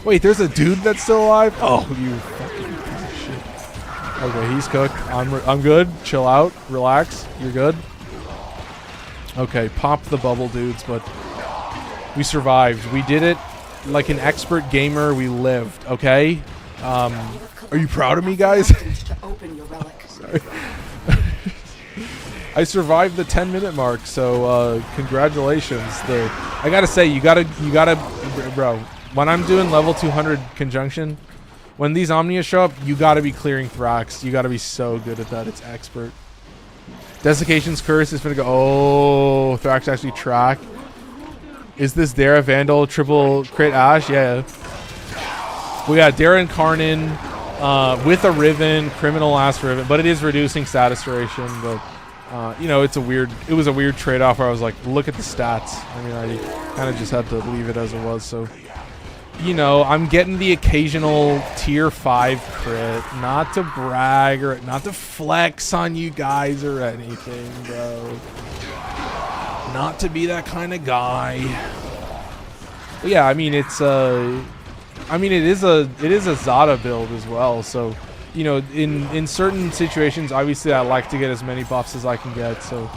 Wait, there's a dude that's still alive? Oh, you fucking piece of shit. Okay, he's cooked. I'm good. Chill out. Relax. You're good. Okay, pop the bubble, dudes, but we survived. We did it like an expert gamer. We lived, okay? Are you proud of me, guys? Sorry. I survived the 10-minute mark, so congratulations. I gotta say, you gotta, bro. When I'm doing level 200 conjunction, when these Omnias show up, you gotta be clearing Thrax. You gotta be so good at that. It's expert. Desiccation's Curse is gonna go. Oh, Thrax actually track. Is this Dera Vandal triple crit Ash? Yeah. We got Dera Incarnon with a Riven, criminal ass Riven, but it is reducing status duration. But you know, it was a weird trade-off where I was like, look at the stats. I mean, I kind of just had to leave it as it was. So, you know, I'm getting the occasional tier 5 crit, not to brag or not to flex on you guys or anything, bro. Not to be that kind of guy. But yeah, I mean, it is a Zada build as well. So, you know, in certain situations, obviously I like to get as many buffs as I can get. So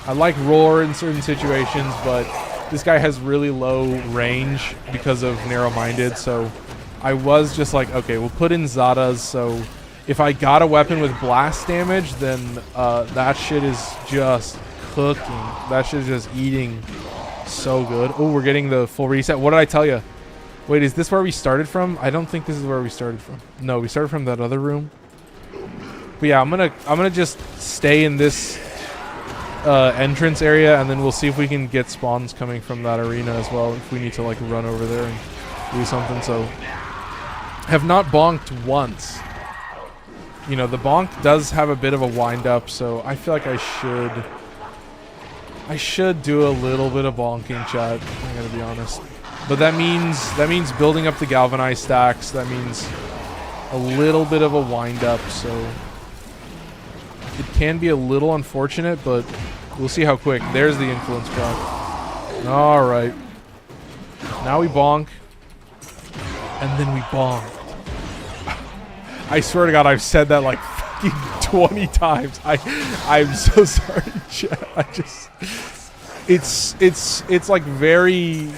I like Roar in certain situations, but this guy has really low range because of narrow-minded. So I was just like, okay, we'll put in Zadas. So if I got a weapon with blast damage, then that shit is just cooking. That shit is just eating so good. Oh, we're getting the full reset. What did I tell you? Wait, is this where we started from? I don't think this is where we started from. No, we started from that other room. But yeah, I'm gonna just stay in this entrance area, and then we'll see if we can get spawns coming from that arena as well. If we need to like run over there and do something. So, have not bonked once. You know, the bonk does have a bit of a wind up, so I feel like I should I should do a little bit of bonking, chat. I gotta be honest. But that means building up the galvanized stacks. That means a little bit of a wind up. So it can be a little unfortunate, but we'll see how quick. There's the influence proc. All right. Now we bonk, and then we bonk. I swear to God, I've said that like fucking 20 times. I'm so sorry, chat. It's like very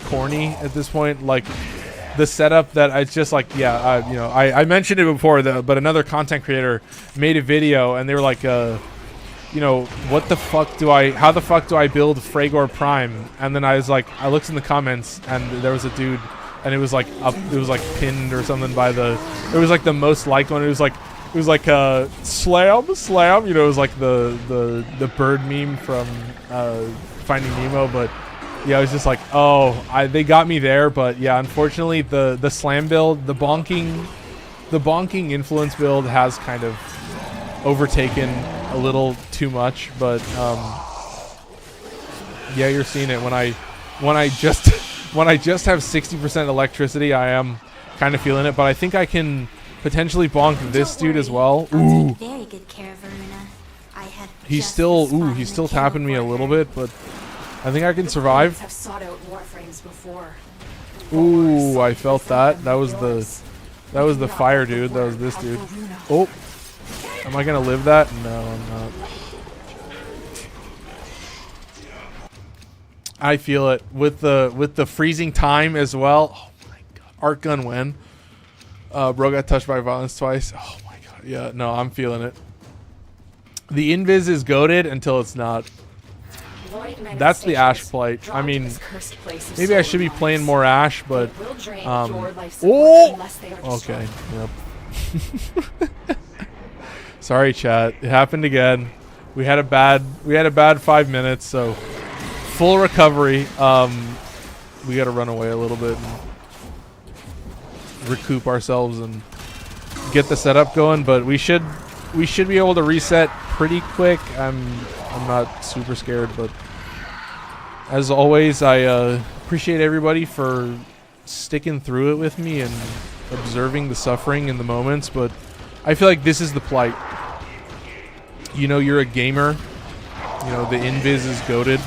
corny at this point. Like the setup that it's just like, yeah, you know, I mentioned it before, but another content creator made a video and they were like, you know, how the fuck do I build Fragor Prime? And then I was like, I looked in the comments and there was a dude, and it was like pinned or something by it was like the most liked one. It was like slam, you know, it was like the bird meme from Finding Nemo. But yeah, I was just like, oh, they got me there. But yeah, unfortunately the slam build, the bonking influence build has kind of overtaken a little too much. But yeah, you're seeing it when I just have 60% electricity. I am kind of feeling it, but I think I can potentially bonk this dude as well. Ooh. Very good care of Varuna. He's still tapping me a little bit, but I think I can survive. Have sought out Warframes before. Ooh, I felt that. That was the fire dude. That was this dude. Oh. Am I gonna live that? No, I'm not. I feel it with the freezing time as well. Oh my god. Arc gun win. Bro got touched by violence twice. Oh my god. Yeah, no, I'm feeling it. The invis is goated until it's not. That's the Ash plight. I mean, maybe I should be playing more Ash, but oh, okay. Yep. Sorry, chat. It happened again. We had a bad 5 minutes, so full recovery. We got to run away a little bit and recoup ourselves and get the setup going, but we should be able to reset pretty quick. I'm not super scared, but as always, I appreciate everybody for sticking through it with me and observing the suffering in the moments. But I feel like this is the plight. You know, you're a gamer. You know, the invis is goated.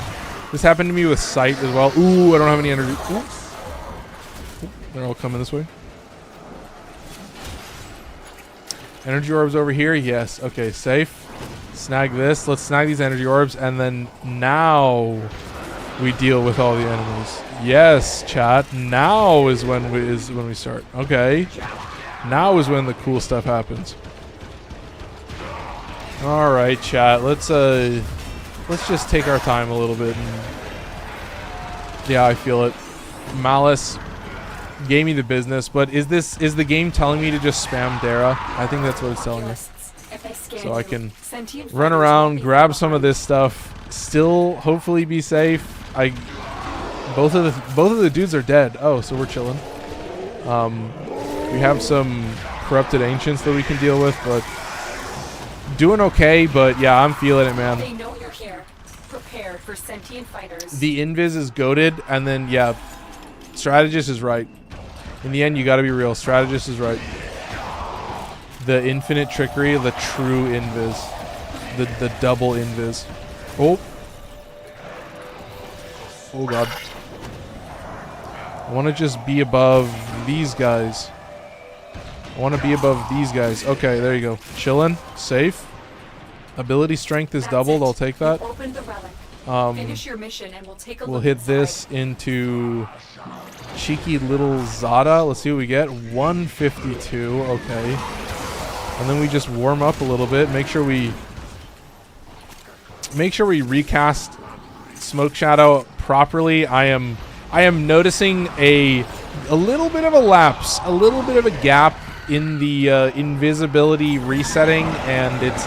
This happened to me with sight as well. Ooh, I don't have any energy. Ooh. They're all coming this way. Energy orbs over here. Yes. Okay, safe. Snag this. Let's snag these energy orbs, and then now we deal with all the enemies. Yes, chat. Now is when we start. Okay. Now is when the cool stuff happens. All right, chat. Let's just take our time a little bit. And yeah, I feel it. Malice gave me the business, but is the game telling me to just spam Dera? I think that's what it's telling me. So I can run around, grab some of this stuff, still hopefully be safe. Both of the dudes are dead. Oh, so we're chilling. We have some corrupted ancients that we can deal with, but doing okay. But yeah, I'm feeling it, man. They know you're here. Prepare for sentient fighters. The invis is goated, and then yeah, strategist is right. In the end, you got to be real. Strategist is right. The infinite trickery, the true invis, the double invis. Oh god. I want to just be above these guys. Okay, there you go. Chillin', safe. Ability strength is doubled. I'll take that. Open the relic. Finish your mission and we'll take a we'll look hit inside. this into cheeky little Zada. Let's see what we get. 152. Okay. And then we just warm up a little bit. Make sure we recast Smoke Shadow properly. I am noticing a little bit of a lapse, a little bit of a gap in the invisibility resetting, and it's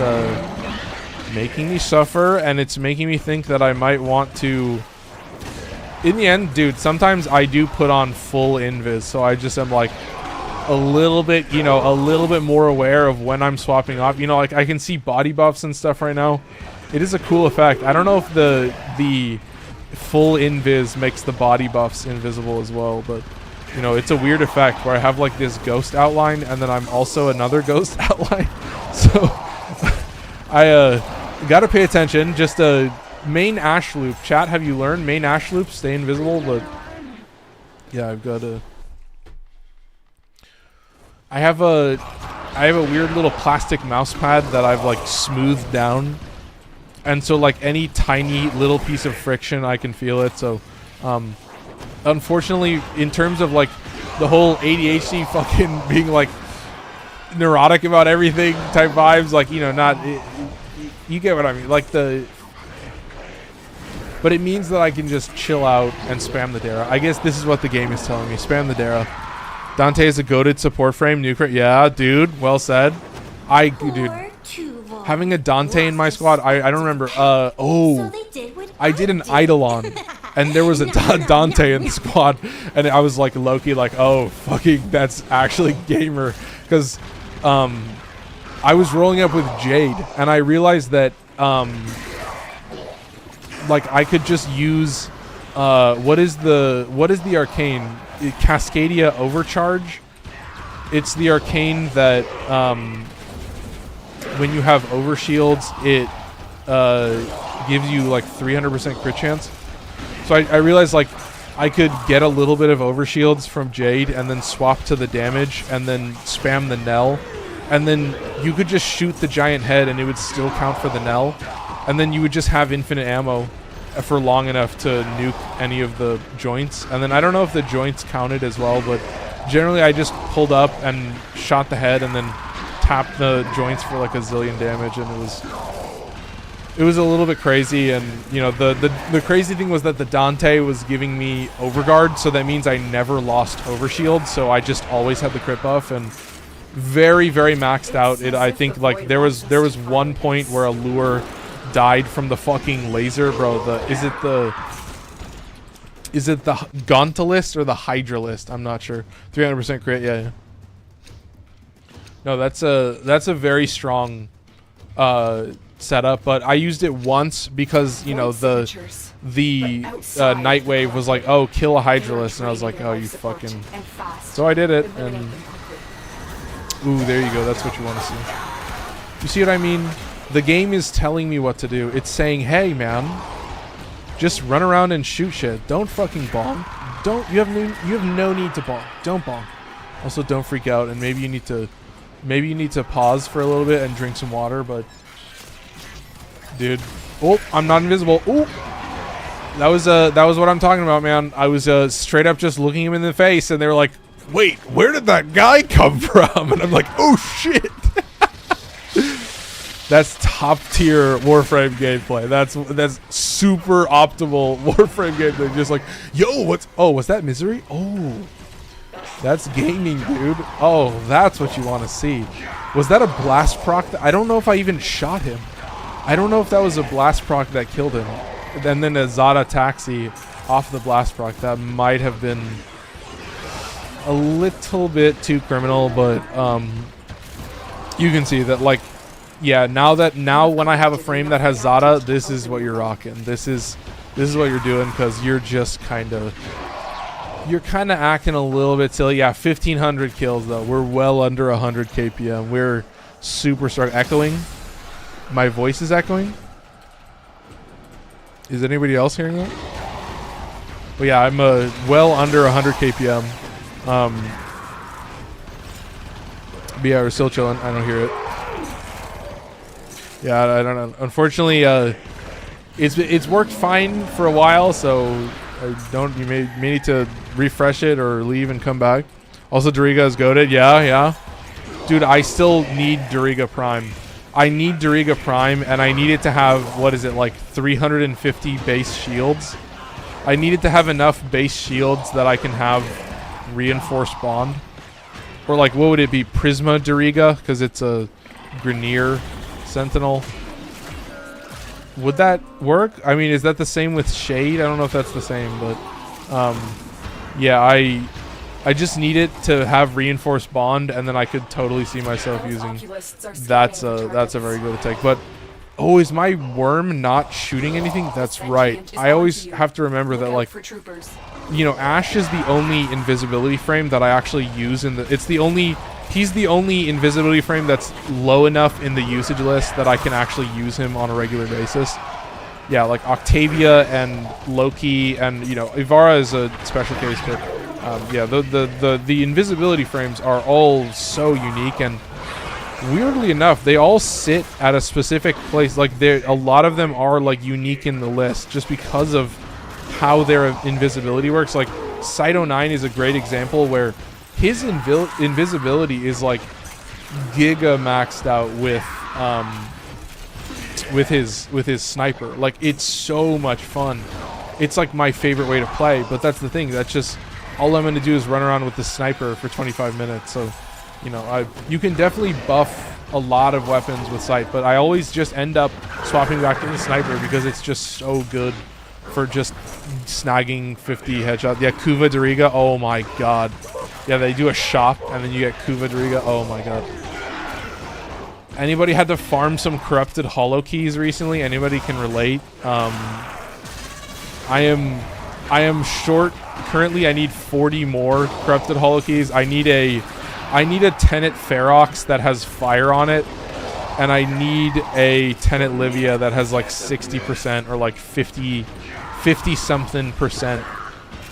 making me suffer, and it's making me think that I might want to. In the end, dude, sometimes I do put on full invis, so I just am like a little bit more aware of when I'm swapping off. You know, like I can see body buffs and stuff right now, It is a cool effect. I don't know if the full invis makes the body buffs invisible as well, but you know, it's a weird effect where I have like this ghost outline and then I'm also another ghost outline. So I gotta pay attention. Just a main ash loop. Chat, have you learned main ash loop? Stay invisible, but yeah, I've got a. I have a weird little plastic mouse pad that I've like smoothed down, and so like any tiny little piece of friction I can feel it. So unfortunately, in terms of like the whole ADHD fucking being like neurotic about everything type vibes, like, you know, not you get what I mean, like but it means that I can just chill out and spam the Dera. I guess this is what the game is telling me. Spam the Dera. Dante is a goated support frame. Nuclear. Yeah, dude. Well said. Dude. Having a Dante in my squad, I don't remember. I did an Eidolon, and there was a Dante in the squad, and I was like low-key like, oh, fucking, that's actually gamer. Because I was rolling up with Jade, and I realized that like I could just use what is the arcane? Cascadia Overcharge. It's the arcane that when you have overshields, it gives you like 300% crit chance. So I realized like I could get a little bit of overshields from Jade and then swap to the damage and then spam the Nell, and then you could just shoot the giant head and it would still count for the Nell, and then you would just have infinite ammo for long enough to nuke any of the joints. And then I don't know if the joints counted as well, but generally I just pulled up and shot the head and then tapped the joints for like a zillion damage, and it was a little bit crazy. And you know, the crazy thing was that the Dante was giving me overguard, so that means I never lost overshield, so I just always had the crit buff, and very, very maxed out. I think like there was one point where a lure died from the fucking laser, bro. Is it the Gauntalist or the Hydralist? I'm not sure. 300% crit. Yeah. No, that's a very strong setup, but I used it once because, you know, the Nightwave was like, oh, kill a Hydralist, and I was like, oh, you fucking. So I did it, and ooh, there you go. That's what you want to see. You see what I mean? The game is telling me what to do. It's saying, hey, man, just run around and shoot shit. Don't fucking bonk. You have no need to bonk. Don't bonk. Also, don't freak out, and maybe you need to pause for a little bit and drink some water. But dude, oh, I'm not invisible. Oh, that was what I'm talking about, man. I was straight up just looking him in the face, and they were like, wait, where did that guy come from? And I'm like, oh shit. That's top tier Warframe gameplay. That's super optimal Warframe gameplay. Just like, yo, was that Misery? Oh, that's gaming, dude. Oh, that's what you want to see. Was that a blast proc? I don't know if I even shot him. I don't know if that was a blast proc that killed him. And then a Zada taxi off the blast proc. That might have been a little bit too criminal, but you can see that, like, yeah, now when I have a frame that has Zada, this is what you're rocking. This is what you're doing, because you're just kind of acting a little bit silly. Yeah, 1,500 kills though. We're well under 100 KPM. We're super stark. Echoing. My voice is echoing. Is anybody else hearing that? But yeah, I'm well under 100 KPM. But yeah, we're still chilling. I don't hear it. Yeah, I don't know. Unfortunately, it's worked fine for a while, so you may need to refresh it or leave and come back. Also, Doriga is goated. Yeah. Dude, I still need Doriga Prime. I need Doriga Prime, and I need it to have, what is it, like 350 base shields? I need it to have enough base shields that I can have reinforced bond. Or like, what would it be? Prisma Doriga, because it's a Grenier Sentinel. Would that work? I mean, is that the same with Shade? I don't know if that's the same, but yeah, I just need it to have reinforced bond, and then I could totally see myself using. That's a very good attack. But Oh, is my worm not shooting anything? That's right. I always have to remember that, like, for troopers. you know, Ash is the only invisibility frame that I actually use in the... It's the only... He's the only invisibility frame that's low enough in the usage list that I can actually use him on a regular basis. Yeah, like Octavia and Loki and, you know, Ivara is a special case, but yeah, the invisibility frames are all so unique, and weirdly enough, they all sit at a specific place. Like, a lot of them are, like, unique in the list just because of how their invisibility works. Like, Cyto 9 is a great example where his invisibility is, like, giga maxed out with his sniper. Like, it's so much fun. It's, like, my favorite way to play, but that's the thing. That's just, all I'm going to do is run around with the sniper for 25 minutes, so... You know, you can definitely buff a lot of weapons with sight, but I always just end up swapping back to the sniper because it's just so good for just snagging 50 headshots. Yeah, Kuva Dariga, oh my god. Yeah, they do a shop and then you get Kuva Dariga, oh my god. Anybody had to farm some corrupted holo keys recently? Anybody can relate? I am short. Currently, I need 40 more corrupted holo keys. I need a Tenet Ferox that has fire on it, and I need a Tenet Livia that has like 60% or like 50 something percent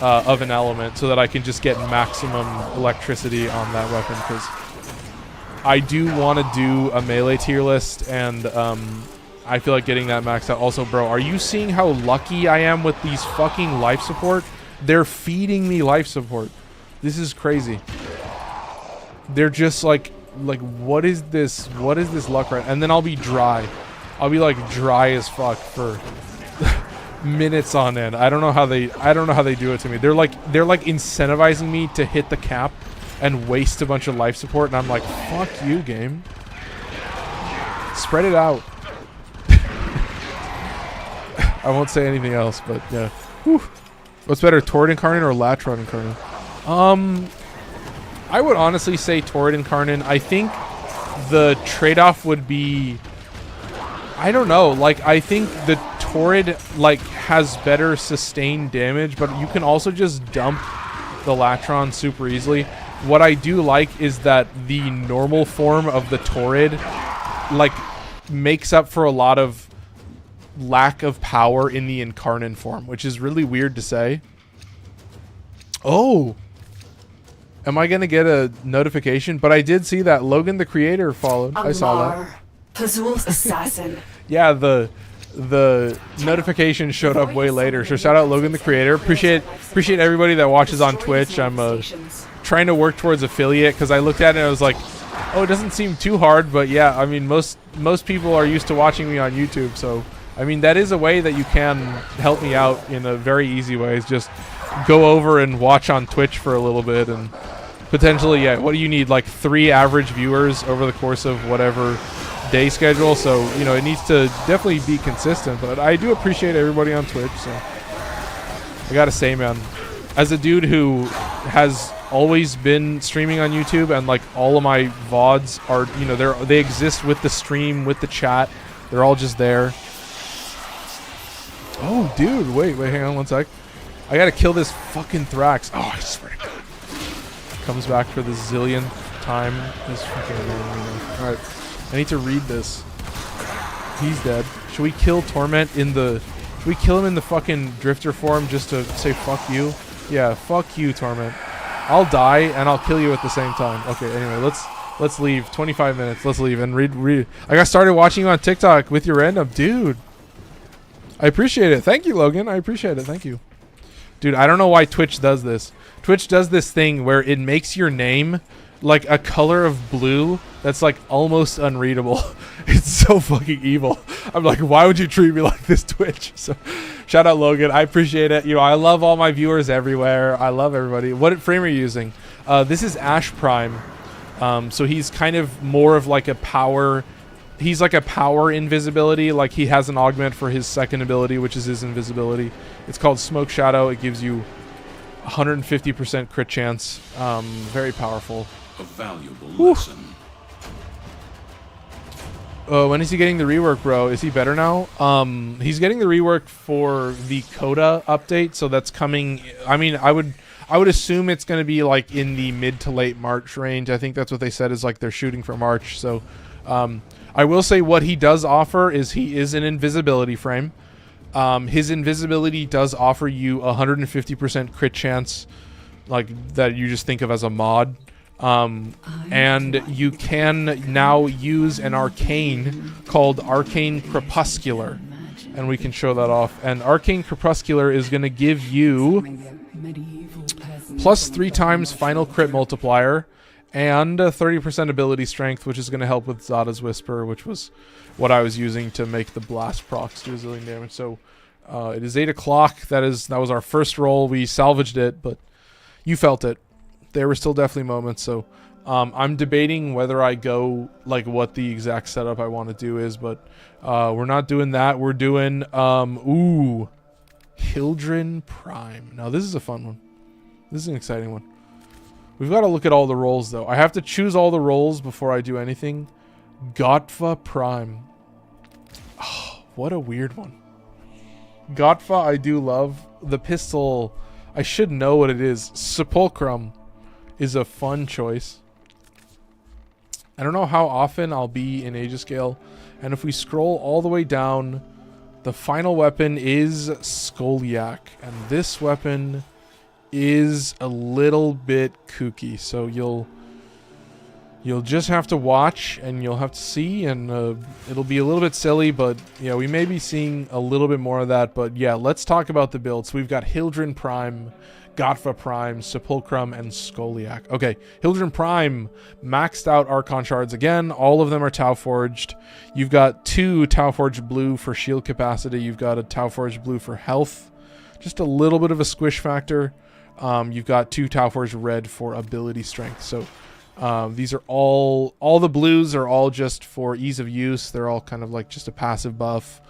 of an element, so that I can just get maximum electricity on that weapon, because I do want to do a melee tier list, and I feel like getting that maxed out. Also, bro, are you seeing how lucky I am with these fucking life support? They're feeding me life support. This is crazy. They're just like what is this luck right? And then I'll be dry. I'll be like dry as fuck for minutes on end. I don't know how they do it to me. They're like incentivizing me to hit the cap and waste a bunch of life support, and I'm like, fuck you, game. Spread it out. I won't say anything else, but yeah. Whew. What's better, Torrid Incarnon or Latron Incarnon? I would honestly say Torrid Incarnon. I think the trade-off would be, I don't know, like, I think the Torrid, like, has better sustained damage, but you can also just dump the Latron super easily. What I do like is that the normal form of the Torrid, like, makes up for a lot of lack of power in the Incarnon form, which is really weird to say. Oh! Am I going to get a notification? But I did see that Logan the Creator followed. I saw that. Pazul's assassin. Yeah, the notification showed up way later. So shout out Logan the Creator. Appreciate everybody that watches on Twitch. I'm trying to work towards affiliate, because I looked at it and I was like, oh, it doesn't seem too hard, but yeah, I mean, most people are used to watching me on YouTube, so I mean, that is a way that you can help me out in a very easy way, is just go over and watch on Twitch for a little bit, and potentially, yeah, what do you need, like 3 average viewers over the course of whatever day schedule? So, you know, it needs to definitely be consistent, but I do appreciate everybody on Twitch, so I gotta say, man, as a dude who has always been streaming on YouTube, and like all of my VODs are, you know, they exist with the stream, with the chat, they're all just there. Oh, dude, wait, hang on one sec. I gotta kill this fucking Thrax. Oh, I swear to God. Comes back for the zillionth time. He's fucking annoying. Alright, I need to read this. He's dead. Should we kill Torment in the... Should we kill him in the fucking Drifter form just to say fuck you? Yeah, fuck you, Torment. I'll die and I'll kill you at the same time. Okay, anyway, let's leave. 25 minutes. Let's leave and read. I got started watching you on TikTok with your random. Dude. I appreciate it. Thank you, Logan. I appreciate it. Thank you. Dude, I don't know why Twitch does this. Twitch does this thing where it makes your name like a color of blue that's like almost unreadable. It's so fucking evil. I'm like, why would you treat me like this, Twitch? So shout out Logan. I appreciate it. You know, I love all my viewers everywhere. I love everybody. What frame are you using? This is Ash Prime. So he's kind of more of like a power... He's like a power invisibility. Like, he has an augment for his second ability, which is his invisibility. It's called Smoke Shadow. It gives you 150% crit chance. Very powerful. A valuable lesson. When is he getting the rework, bro? Is he better now? He's getting the rework for the Coda update, so that's coming. I mean, I would assume it's going to be like in the mid to late March range. I think that's what they said, is like they're shooting for March. So, I will say what he does offer is he is an invisibility frame. His invisibility does offer you 150% crit chance, like that you just think of as a mod. And you can now use an arcane called Arcane Crepuscular, and we can show that off. And Arcane Crepuscular is going to give you plus 3 times final crit multiplier and 30% ability strength, which is going to help with Zada's Whisper, which was what I was using to make the blast procs do a zillion damage. So it is 8 o'clock. That was our first roll. We salvaged it, but you felt it. There were still definitely moments, so I'm debating whether I go like what the exact setup I want to do is, but we're not doing that. We're doing Hildryn Prime. Now this is a fun one. This is an exciting one. We've got to look at all the rolls though. I have to choose all the rolls before I do anything. Gotva Prime. Oh, what a weird one. Gotva I do love. The pistol, I should know what it is. Seppulcrum is a fun choice. I don't know how often I'll be in Aegiscale. And if we scroll all the way down, the final weapon is Scoliac. And this weapon is a little bit kooky. So you'll just have to watch and you'll have to see, and it'll be a little bit silly, but yeah, we may be seeing a little bit more of that. But yeah, let's talk about the builds. So we've got Hildryn Prime, Gotva Prime, Seppulcrum, and Scoliac. Okay, Hildryn Prime, maxed out Archon shards again. All of them are Tau Forged. You've got 2 Tau Forged Blue for shield capacity. You've got a Tau Forged Blue for health. Just a little bit of a squish factor. You've got 2 Tau Forged Red for ability strength. So these are all the blues are all just for ease of use. They're all kind of like just a passive buff.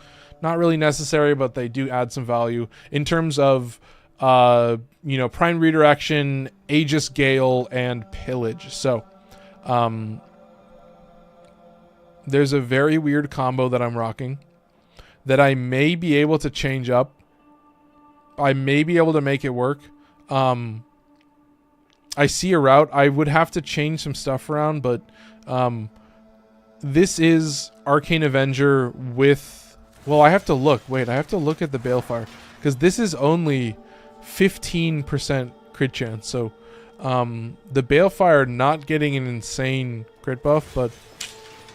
Not really necessary, but they do add some value. In terms of Prime Redirection, Aegis Gale, and Pillage. So, there's a very weird combo that I'm rocking that I may be able to change up. I may be able to make it work. I see a route. I would have to change some stuff around, but this is Arcane Avenger with... Well, I have to look. Wait, I have to look at the Balefire, because this is only 15% crit chance. So the Balefire not getting an insane crit buff, but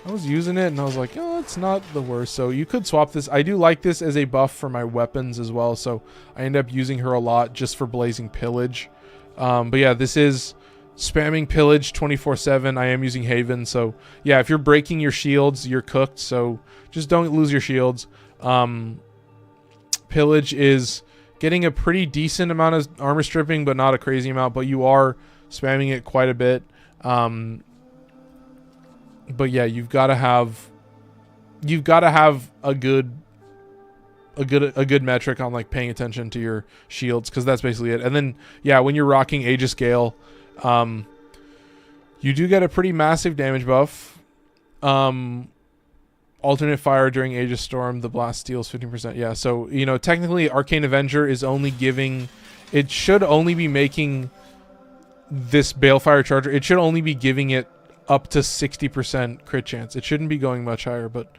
I was using it and I was like, oh, it's not the worst. So you could swap this. I do like this as a buff for my weapons as well, so I end up using her a lot just for Blazing Pillage. But yeah, this is spamming Pillage 24/7. I am using Haven, so yeah, if you're breaking your shields, you're cooked, so just don't lose your shields. Pillage is getting a pretty decent amount of armor stripping, but not a crazy amount, but you are spamming it quite a bit. But yeah, you've got to have a good metric on like paying attention to your shields, because that's basically it. And then yeah, when you're rocking Aegis Gale, you do get a pretty massive damage buff. Alternate fire during Aegis Storm, the blast steals 15%. Yeah, so technically Arcane Avenger is only giving, it should only be making this Balefire Charger, it should only be giving it up to 60% crit chance. It shouldn't be going much higher, but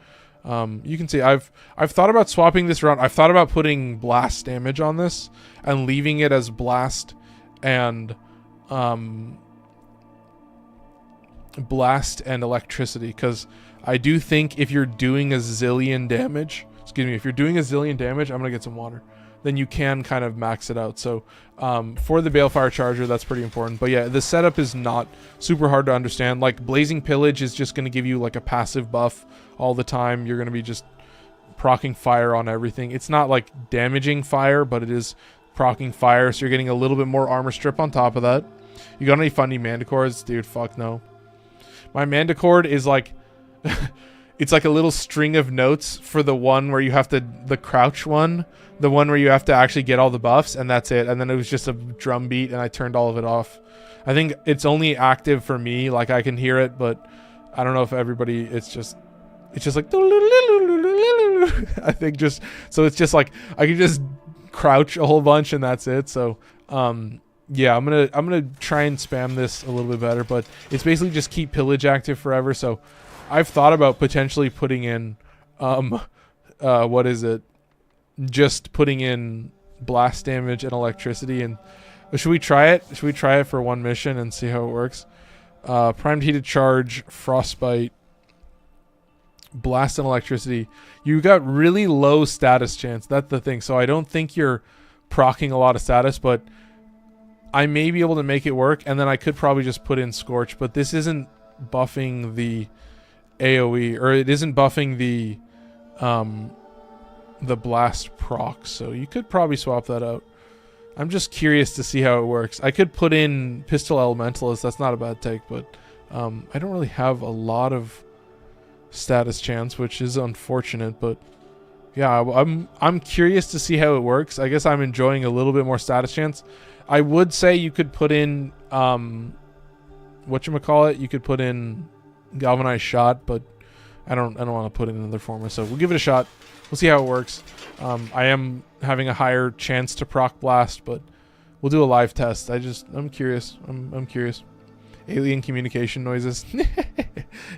you can see I've thought about swapping this around. I've thought about putting blast damage on this and leaving it as blast and electricity, because I do think if you're doing a zillion damage, I'm gonna get some water, then you can kind of max it out. So for the Balefire Charger, that's pretty important. But yeah, the setup is not super hard to understand. Like Blazing Pillage is just going to give you like a passive buff all the time. You're going to be just proccing fire on everything. It's not like damaging fire, but it is proccing fire, so you're getting a little bit more armor strip on top of that. You got any funny Mandicores? Dude, fuck no. My Mandicord is like... it's like a little string of notes for the one where you have to... the crouch one. The one where you have to actually get all the buffs, and that's it. And then it was just a drum beat, and I turned all of it off. I think it's only active for me. Like, I can hear it, but I don't know if everybody... It's just... it's just like I think just so it's just like I can just crouch a whole bunch and that's it. So yeah, I'm gonna try and spam this a little bit better, but it's basically just keep pillage active forever. So I've thought about potentially putting in what is it? Just putting in blast damage and electricity. And should we try it? Should we try it for one mission and see how it works? Primed heated charge, frostbite, blast and electricity. You got really low status chance. That's the thing. So I don't think you're proccing a lot of status, but I may be able to make it work. And then I could probably just put in Scorch, but this isn't buffing the AoE, or it isn't buffing the blast proc. So you could probably swap that out. I'm just curious to see how it works. I could put in Pistol Elementalist. That's not a bad take, but I don't really have a lot of status chance, which is unfortunate. But yeah, I'm curious to see how it works. I guess I'm enjoying a little bit more status chance. I would say you could put in whatchamacallit, you could put in Galvanized Shot, but I don't want to put in another form. So we'll give it a shot. We'll see how it works. I am having a higher chance to proc blast, but we'll do a live test. I'm curious. I'm curious. Alien communication noises.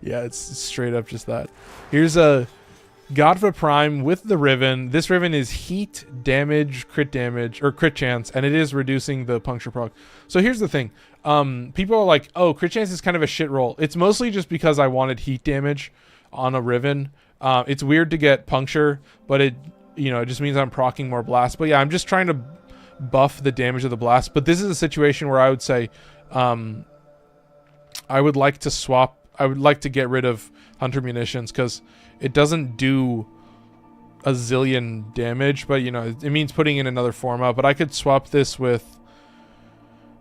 Yeah, it's straight up just that. Here's a Gotva Prime with the Riven. This Riven is heat, damage, crit damage, or crit chance, and it is reducing the puncture proc. So here's the thing. People are like, oh, crit chance is kind of a shit roll. It's mostly just because I wanted heat damage on a Riven. It's weird to get puncture, but it just means I'm proccing more blast. But yeah, I'm just trying to buff the damage of the blast. But this is a situation where I would say I would like to swap. I would like to get rid of Hunter Munitions because it doesn't do a zillion damage, but it means putting in another format. But I could swap this with,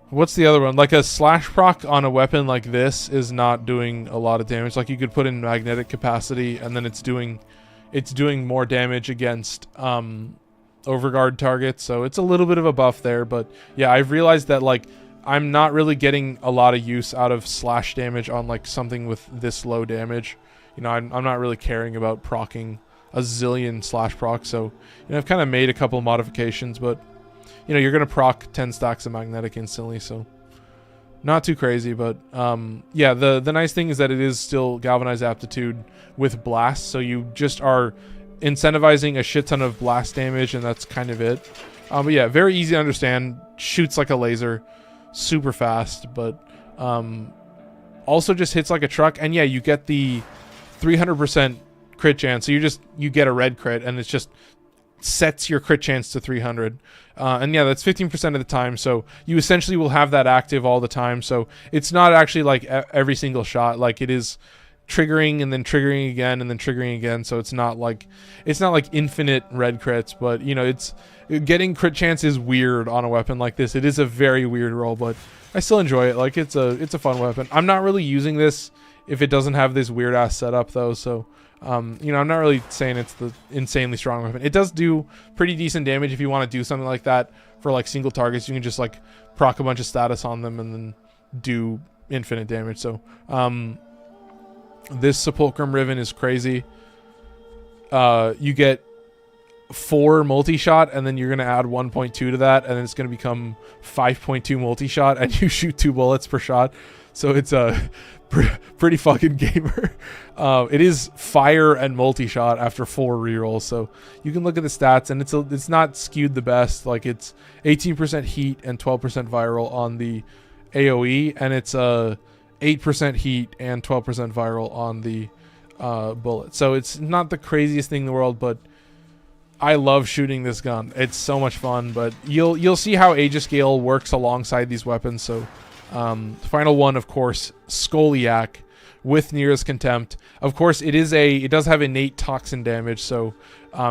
what's the other one? Like a slash proc on a weapon like this is not doing a lot of damage. Like you could put in magnetic capacity and then it's doing more damage against overguard targets. So it's a little bit of a buff there, but yeah, I've realized that like I'm not really getting a lot of use out of slash damage on like something with this low damage. I'm not really caring about proccing a zillion slash proc. So I've kind of made a couple modifications, but you're going to proc 10 stacks of magnetic instantly, so not too crazy. But yeah, the nice thing is that it is still galvanized aptitude with blast, so you just are incentivizing a shit ton of blast damage, and that's kind of it. But yeah, very easy to understand, shoots like a laser, super fast, but also just hits like a truck. And yeah, you get the 300% crit chance, so you get a red crit, and it's just sets your crit chance to 300. And yeah, that's 15% of the time, so you essentially will have that active all the time. So it's not actually like every single shot, like it is triggering and then triggering again and then triggering again. So it's not like infinite red crits, but it's getting crit chance is weird on a weapon like this. It is a very weird roll, but I still enjoy it. Like it's a fun weapon. I'm not really using this if it doesn't have this weird ass setup though, so I'm not really saying it's the insanely strong weapon. It does do pretty decent damage if you want to do something like that for like single targets. You can just like proc a bunch of status on them and then do infinite damage. So this Seppulcrum Riven is crazy. You get 4 multi-shot, and then you're going to add 1.2 to that, and then it's going to become 5.2 multi-shot, and you shoot 2 bullets per shot. So it's a pretty fucking gamer. It is fire and multi-shot after 4 rerolls, so you can look at the stats, and it's not skewed the best. Like it's 18% heat and 12% viral on the AoE, and it's 8% heat and 12% viral on the bullet. So it's not the craziest thing in the world, but I love shooting this gun. It's so much fun. But you'll see how Aegiscale works alongside these weapons. So final one, of course, Scoliac with Nearest Contempt. Of course, it does have innate toxin damage, so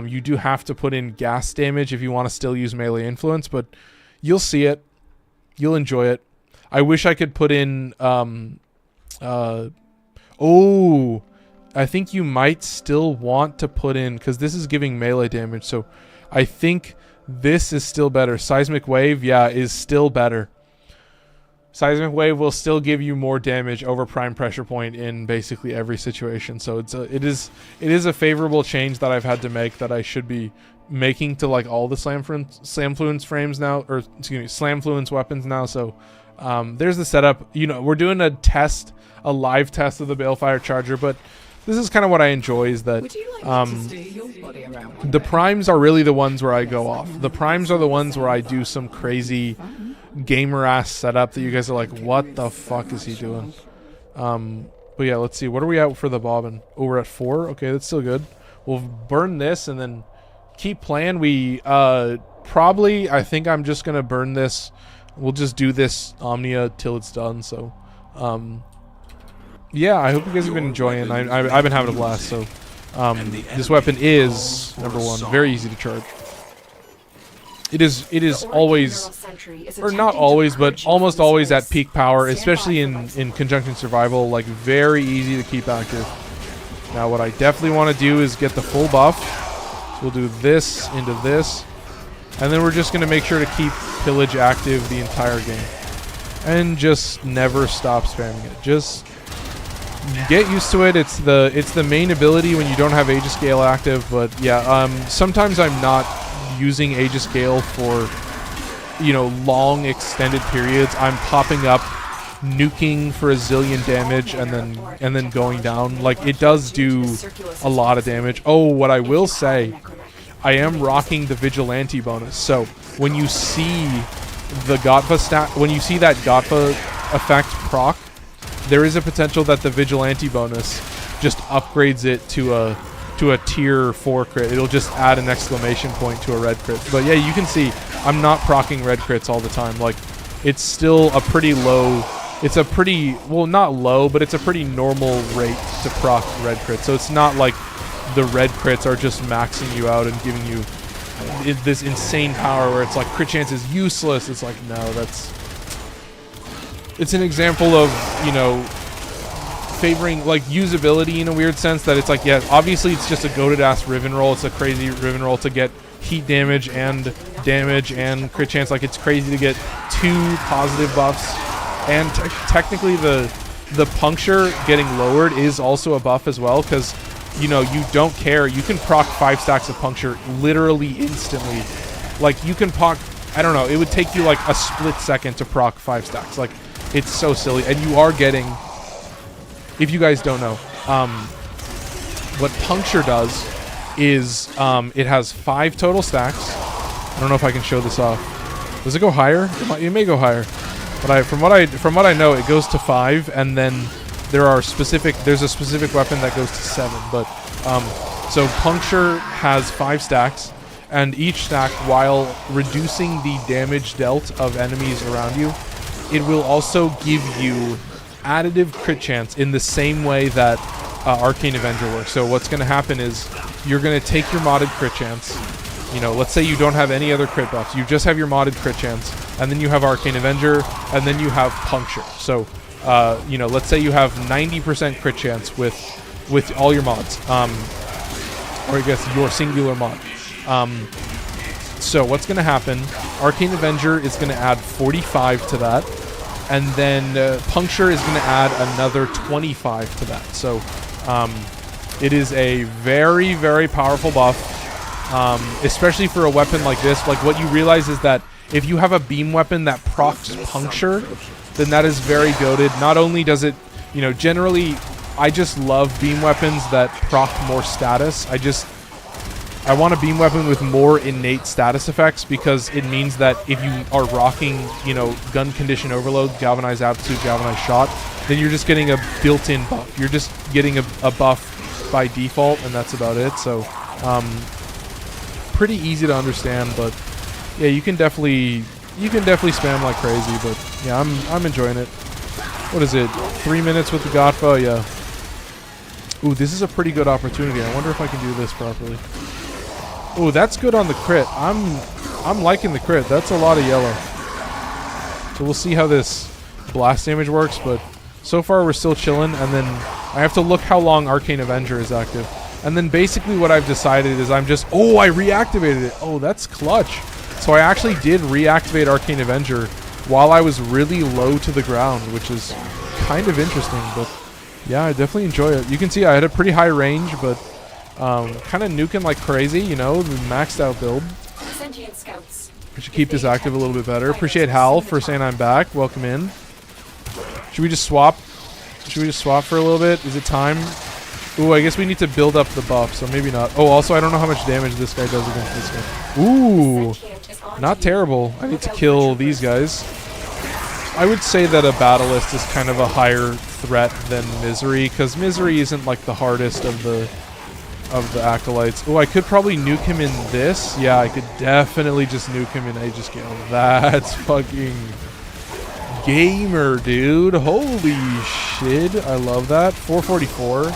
you do have to put in gas damage if you want to still use melee influence, but you'll see it. You'll enjoy it. I wish I could put in I think you might still want to put in, because this is giving melee damage, so I think this is still better. Seismic Wave, yeah, is still better. Seismic Wave will still give you more damage over Prime Pressure Point in basically every situation. So it is a favorable change that I've had to make, that I should be making to like all the Slamfluence frames now, or excuse me, Slamfluence weapons now. So there's the setup. You know, we're doing a live test of the Balefire Charger, but this is kind of what I enjoy, is that the primes are really the ones where I go off. The primes are the ones where I do some crazy gamer ass setup that you guys are like, what the fuck is he doing? But yeah, let's see, what are we at for the bobbin? Oh, we're at 4. Okay, that's still good. We'll burn this and then keep playing. We probably, I think I'm just gonna burn this. We'll just do this Omnia till it's done. So yeah, I hope you guys have been enjoying. I've been having a blast. So this weapon is number 1, very easy to charge. It is always, or not always, but almost always at peak power, especially in Conjunction Survival, like very easy to keep active. Now what I definitely want to do is get the full buff. So we'll do this into this, and then we're just going to make sure to keep Pillage active the entire game. And just never stop spamming it. Just get used to it. It's the main ability when you don't have Aegis Gale active, but yeah, sometimes I'm not using Aegis Gale for, you know, long extended periods. I'm popping up, nuking for a zillion damage, and then going down. Like, it does do a lot of damage. Oh, what I will say, I am rocking the Vigilante bonus. So when you see the Gotva stat, when you see that Gotva effect proc, there is a potential that the Vigilante bonus just upgrades it to a tier 4 crit. It'll just add an exclamation point to a red crit. But yeah, you can see I'm not proccing red crits all the time. Like, it's still a pretty low, it's a pretty, well, not low, but it's a pretty normal rate to proc red crits. So it's not like the red crits are just maxing you out and giving you this insane power where it's like crit chance is useless. It's like, no, it's an example of, you know, favoring like usability in a weird sense, that it's like, yeah, obviously it's just a goated ass Riven roll. It's a crazy Riven roll to get heat damage and crit chance. Like, it's crazy to get 2 positive buffs, and technically the puncture getting lowered is also a buff as well, because, you know, you don't care. You can proc 5 stacks of puncture literally instantly. Like, you can proc, I don't know, it would take you like a split second to proc 5 stacks. Like, it's so silly. And you are getting, if you guys don't know, what puncture does is it has 5 total stacks. I don't know if I can show this off. Does it go higher? It may go higher, but from what I know, it goes to 5, and then there's a specific weapon that goes to 7. But so puncture has 5 stacks, and each stack, while reducing the damage dealt of enemies around you, it will also give you additive crit chance in the same way that Arcane Avenger works. So what's going to happen is you're going to take your modded crit chance. You know, let's say you don't have any other crit buffs. You just have your modded crit chance, and then you have Arcane Avenger, and then you have puncture. So, you know, let's say you have 90% crit chance with all your mods, or I guess your singular mod. So what's going to happen, Arcane Avenger is going to add 45 to that, and then Puncture is going to add another 25 to that. So it is a very, very powerful buff, especially for a weapon like this. Like, what you realize is that if you have a beam weapon that procs Puncture, then that is very goated. Not only does it, you know, generally, I just love beam weapons that proc more status. I want a beam weapon with more innate status effects, because it means that if you are rocking, you know, gun condition overload, galvanized aptitude, galvanized shot, then you're just getting a built-in buff. You're just getting a buff by default, and that's about it. So pretty easy to understand, but yeah, you can definitely spam like crazy. But yeah, I'm enjoying it. What is it? 3 minutes with the Gotva? Yeah. Ooh, this is a pretty good opportunity. I wonder if I can do this properly. Oh, that's good on the crit. I'm liking the crit. That's a lot of yellow. So we'll see how this blast damage works, but so far we're still chilling. And then I have to look how long Arcane Avenger is active. And then basically what I've decided is I reactivated it. Oh, that's clutch. So I actually did reactivate Arcane Avenger while I was really low to the ground, which is kind of interesting. But yeah, I definitely enjoy it. You can see I had a pretty high range, but kind of nuking like crazy, you know, the maxed out build. Sentient scouts. I should keep this active a little bit better. Appreciate Hal for saying I'm back. Welcome in. Should we just swap? Should we just swap for a little bit? Is it time? Ooh, I guess we need to build up the buff, so maybe not. Oh, also, I don't know how much damage this guy does against this guy. Ooh, not terrible. I need to kill these guys. I would say that a Battlist is kind of a higher threat than Misery, because Misery isn't like the hardest of the Acolytes. Oh, I could probably nuke him in this. Yeah, I could definitely just nuke him in Aegis Scale. That's fucking gamer, dude. Holy shit. I love that. 444.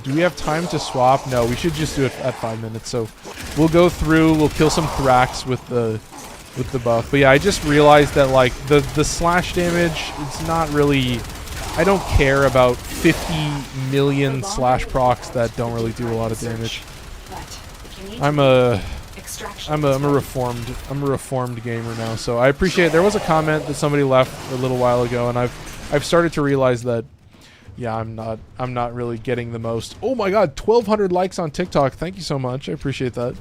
Do we have time to swap? No, we should just do it at 5 minutes. So we'll go through, we'll kill some Thrax with the buff. But yeah, I just realized that like the slash damage, it's not really, I don't care about 50 million slash procs that don't really do a lot of damage. I'm a reformed gamer now, so I appreciate. There was a comment that somebody left a little while ago, and I've started to realize that, yeah, I'm not really getting the most. Oh my God, 1,200 likes on TikTok. Thank you so much. I appreciate that.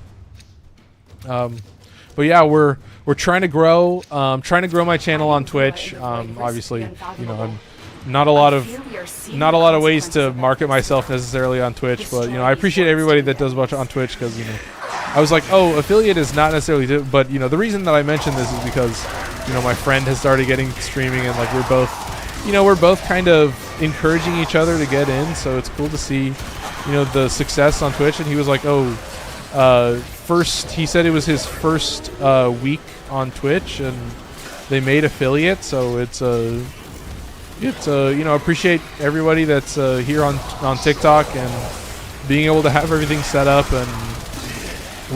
But yeah, we're trying to grow. Trying to grow my channel on Twitch. Obviously, you know, I'm not a lot of ways to market myself necessarily on Twitch, but you know, I appreciate everybody that does watch on Twitch, because you know, I was like, oh, affiliate is not necessarily, but you know, the reason that I mentioned this is because, you know, my friend has started getting streaming, and like we're both kind of encouraging each other to get in, so it's cool to see, you know, the success on Twitch. And he was like, oh, he said it was his first week on Twitch, and they made affiliate, so it's you know, appreciate everybody that's here on TikTok, and being able to have everything set up and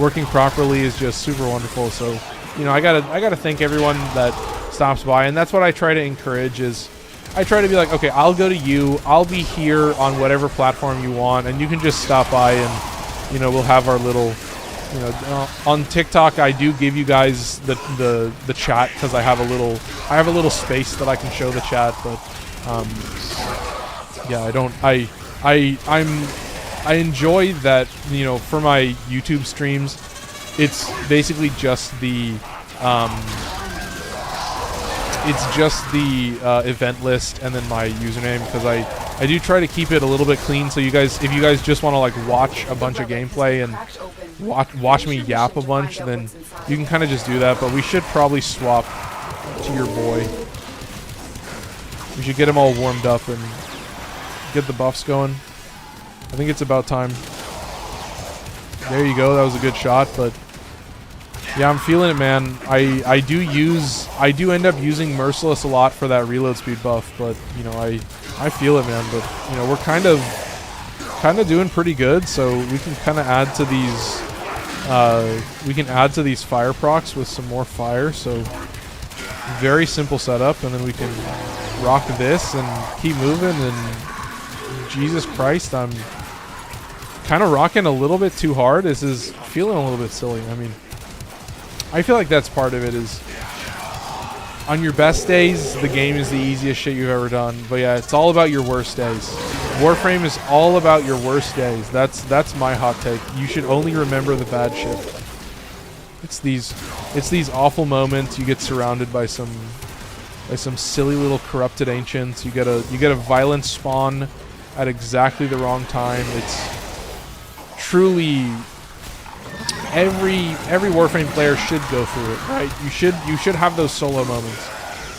working properly is just super wonderful. So, you know, I gotta thank everyone that stops by, and that's what I try to encourage. Is I try to be like, okay, I'll go to you, I'll be here on whatever platform you want, and you can just stop by, and you know, we'll have our little, you know, on TikTok I do give you guys the chat, because I have a little space that I can show the chat, but yeah, I enjoy that, you know, for my YouTube streams, it's basically just the event list and then my username, because I do try to keep it a little bit clean, so you guys, if you guys just want to like watch a bunch of gameplay and watch me yap a bunch, then you can kind of just do that. But we should probably swap to your boy. We should get him all warmed up and get the buffs going. I think it's about time. There you go. That was a good shot, but yeah, I'm feeling it, man. I do end up using Merciless a lot for that reload speed buff, but you know, I feel it, man. But you know, we're kind of doing pretty good, so we can kind of add to these fire procs with some more fire. So very simple setup, and then we can rock this and keep moving. And Jesus Christ, I'm kind of rocking a little bit too hard. This is feeling a little bit silly. I mean, I feel like that's part of it. Is on your best days, the game is the easiest shit you've ever done. But yeah, it's all about your worst days. Warframe is all about your worst days. That's my hot take. You should only remember the bad shit. It's these awful moments. You get surrounded by some silly little corrupted ancients. You get a violent spawn at exactly the wrong time. It's truly every Warframe player should go through it, right? You should have those solo moments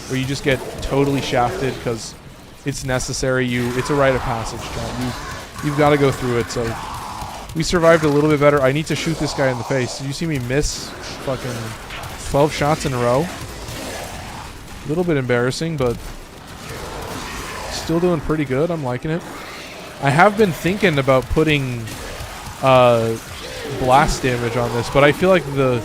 where you just get totally shafted because it's necessary. It's a rite of passage, John. You've got to go through it. So we survived a little bit better. I need to shoot this guy in the face. Did you see me miss fucking 12 shots in a row? A little bit embarrassing, but still doing pretty good. I'm liking it. I have been thinking about putting blast damage on this, but I feel like the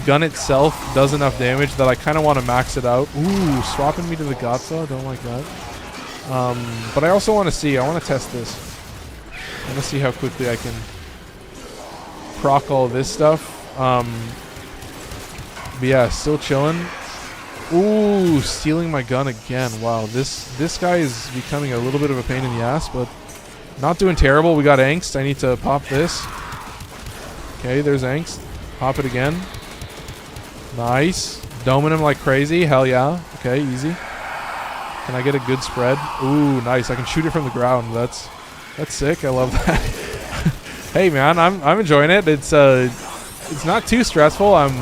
gun itself does enough damage that I kind of want to max it out. Ooh, swapping me to the Gotva. Don't like that. But I also want to see. I want to test this. I want to see how quickly I can proc all this stuff. But yeah, still chilling. Ooh, stealing my gun again. Wow, this guy is becoming a little bit of a pain in the ass, but not doing terrible. We got angst. I need to pop this. Okay, there's angst. Pop it again. Nice. Doming him like crazy. Hell yeah. Okay, easy. Can I get a good spread? Ooh, nice. I can shoot it from the ground. That's sick. I love that. Hey man, I'm enjoying it. It's not too stressful. I'm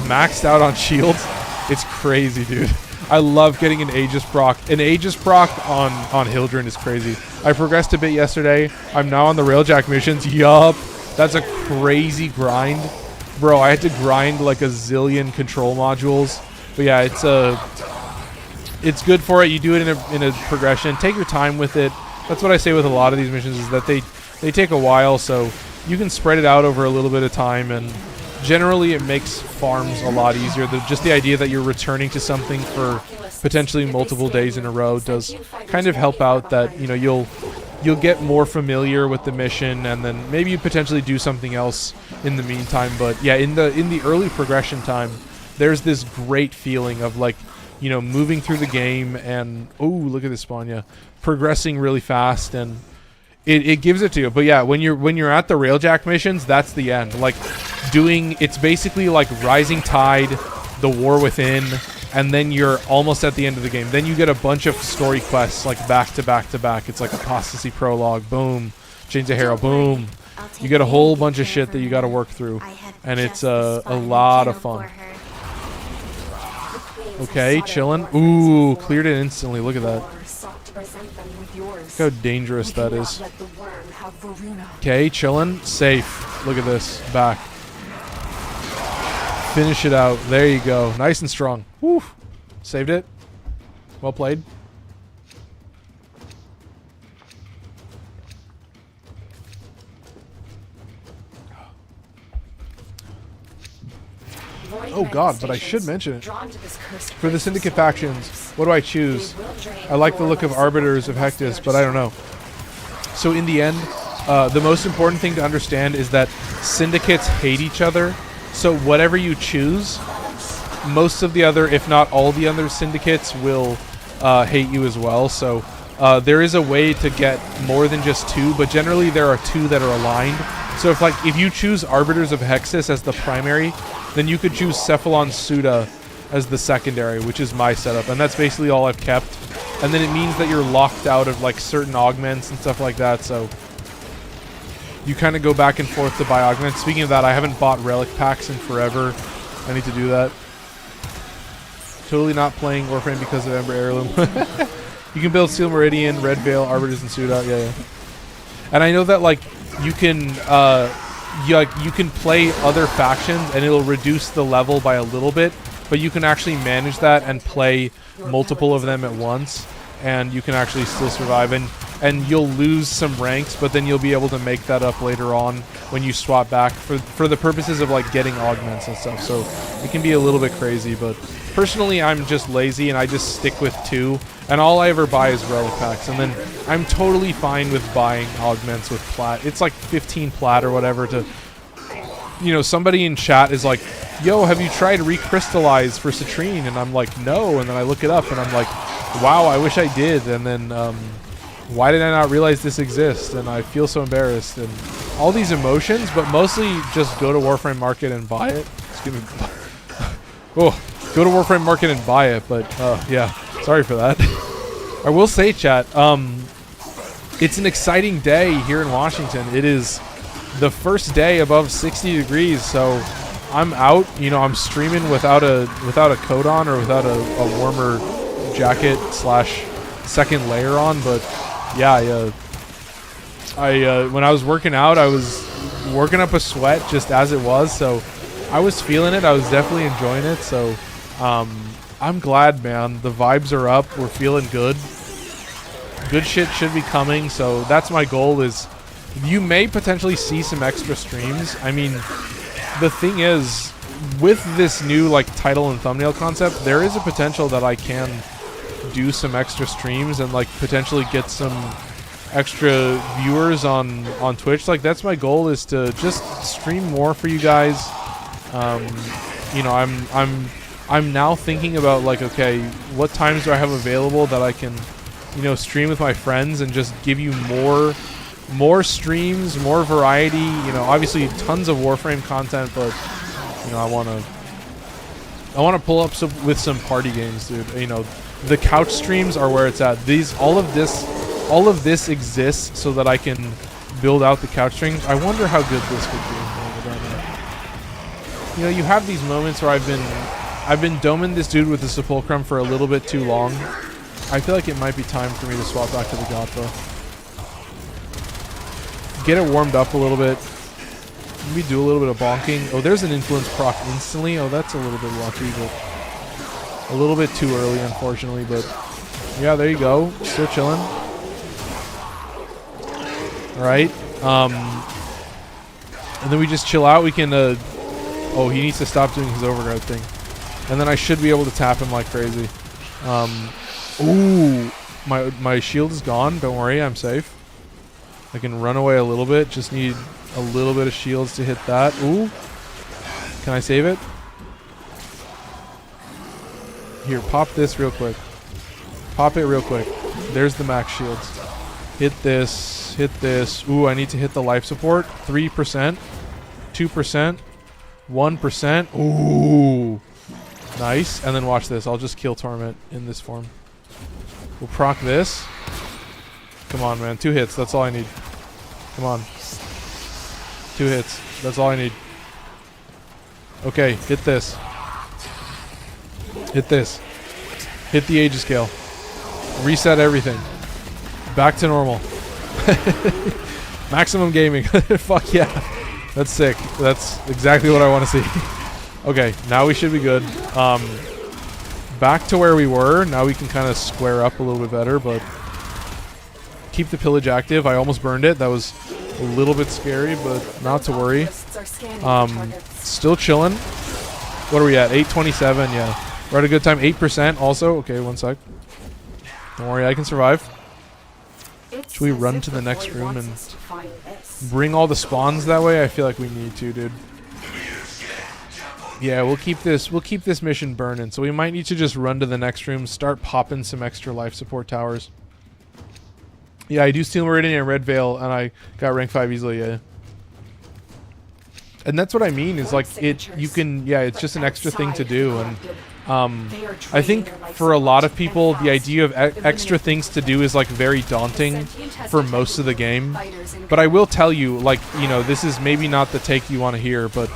maxed out on shields. It's crazy, dude. I love getting an Aegis proc. An Aegis proc on Hildryn is crazy. I progressed a bit yesterday. I'm now on the Railjack missions. Yup. That's a crazy grind. Bro, I had to grind like a zillion control modules. But yeah, it's good for it. You do it in a progression. Take your time with it. That's what I say with a lot of these missions, is that they take a while, so you can spread it out over a little bit of time, and generally it makes farms a lot easier. Just the idea that you're returning to something for potentially multiple days in a row does kind of help out, that, you know, you'll get more familiar with the mission, and then maybe you potentially do something else in the meantime. But yeah, in the early progression time, there's this great feeling of, like, you know, moving through the game and, oh, look at this spawn, yeah, progressing really fast, and it gives it to you. But yeah, when you're at the Railjack missions, that's the end. Like, it's basically like Rising Tide, the War Within, and then you're almost at the end of the game. Then you get a bunch of story quests, like back to back to back. It's like Apostasy Prologue, boom, Chains of Hero, boom. You get a whole bunch of shit that you got to work through, and it's a lot of fun. Okay, chilling. Ooh, cleared it instantly. Look at that. Look how dangerous that is. Okay, chilling. Safe. Look at this. Back. Finish it out. There you go. Nice and strong. Woo. Saved it. Well played. Oh god, but I should mention it. For the Syndicate factions, what do I choose? I like the look of Arbiters of Hectus, but I don't know. So in the end, the most important thing to understand is that Syndicates hate each other. So whatever you choose, most of the other, if not all the other Syndicates, will hate you as well. So there is a way to get more than just two, but generally there are two that are aligned. So if you choose Arbiters of Hexus as the primary, then you could choose Cephalon Suda as the secondary, which is my setup, and that's basically all I've kept. And then it means that you're locked out of like certain augments and stuff like that, so you kind of go back and forth to buy augments. Speaking of that, I haven't bought relic packs in forever. I need to do that. Totally not playing Warframe because of Ember Heirloom. You can build Steel Meridian, Red Veil, Arbiters, and Suda. Yeah. And I know that like you can you can play other factions and it'll reduce the level by a little bit, but you can actually manage that and play multiple of them at once, and you can actually still survive, and you'll lose some ranks, but then you'll be able to make that up later on when you swap back for the purposes of like getting augments and stuff. So it can be a little bit crazy, but personally I'm just lazy and I just stick with two, and all I ever buy is relic packs, and then I'm totally fine with buying augments with plat. It's like 15 plat or whatever to, you know, somebody in chat is like, yo, have you tried recrystallize for Citrine? And I'm like, no, and then I look it up and I'm like, wow, I wish I did, and then why did I not realize this exists? And I feel so embarrassed, and all these emotions, but mostly just go to Warframe Market and buy it. Excuse me. Oh, go to Warframe Market and buy it, but yeah, sorry for that. I will say, chat, it's an exciting day here in Washington. It is the first day above 60 degrees, so I'm out. You know, I'm streaming without a coat on or without a warmer jacket / second layer on, but yeah, when I was working out, I was working up a sweat just as it was, so I was feeling it. I was definitely enjoying it, so I'm glad, man. The vibes are up. We're feeling good. Good shit should be coming, so that's my goal. Is you may potentially see some extra streams. I mean, the thing is, with this new like title and thumbnail concept, there is a potential that I can do some extra streams and like potentially get some extra viewers on Twitch. Like, that's my goal, is to just stream more for you guys. You know, I'm I'm now thinking about like, okay, what times do I have available that I can, you know, stream with my friends and just give you more streams, more variety. You know, obviously tons of Warframe content, but you know, I want to pull up with some party games, dude. You know, the couch streams are where it's at. All of this exists so that I can build out the couch streams. I wonder how good this could be. You know, you have these moments where I've been doming this dude with the Seppulcrum for a little bit too long. I feel like it might be time for me to swap back to the Gotva. Get it warmed up a little bit. Maybe do a little bit of bonking. Oh, there's an influence proc instantly. Oh, that's a little bit lucky, but a little bit too early, unfortunately. But yeah, there you go. Still chilling. All right. And then we just chill out. We can. Oh, he needs to stop doing his overgrowth thing. And then I should be able to tap him like crazy. Ooh, my shield is gone. Don't worry, I'm safe. I can run away a little bit. Just need a little bit of shields to hit that. Ooh. Can I save it? Here, pop this real quick. Pop it real quick. There's the max shields. Hit this. Hit this. Ooh, I need to hit the life support. 3%. 2%. 1%. Ooh. Nice. And then watch this. I'll just kill Torment in this form. We'll proc this. Come on, man. 2 hits. That's all I need. Come on. 2 hits. That's all I need. Okay. Hit this. Hit this. Hit the Aegis Scale. Reset everything. Back to normal. Maximum gaming. Fuck yeah. That's sick. That's exactly what I want to see. Okay, now we should be good. Back to where we were. Now we can kind of square up a little bit better, but keep the pillage active. I almost burned it. That was a little bit scary, but not to worry. Still chilling. What are we at? 827, yeah. We're at a good time. 8% also. Okay, 1 sec. Don't worry, I can survive. Should we run to the next room and bring all the spawns that way? I feel like we need to, dude. Yeah, we'll keep this mission burning. So we might need to just run to the next room, start popping some extra life support towers. Yeah, I do Steel Meridian and Red Veil, and I got rank 5 easily, yeah. And that's what I mean, is like it's just an extra thing to do. And I think for a lot of people, the idea of extra things to do is like very daunting for most of the game. But I will tell you, like, you know, this is maybe not the take you want to hear, but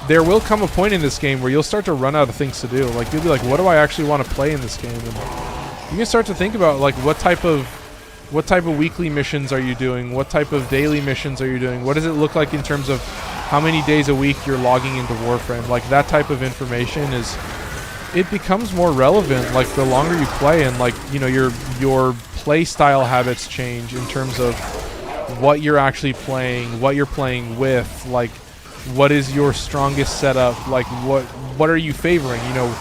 there will come a point in this game where you'll start to run out of things to do. Like, you'll be like, what do I actually want to play in this game? And you can start to think about, like, what type of weekly missions are you doing? What type of daily missions are you doing? What does it look like in terms of how many days a week you're logging into Warframe? Like, that type of information it becomes more relevant, like, the longer you play, and, like, you know, your play style habits change in terms of what you're actually playing, what you're playing with, like, what is your strongest setup, like, what are you favoring? You know,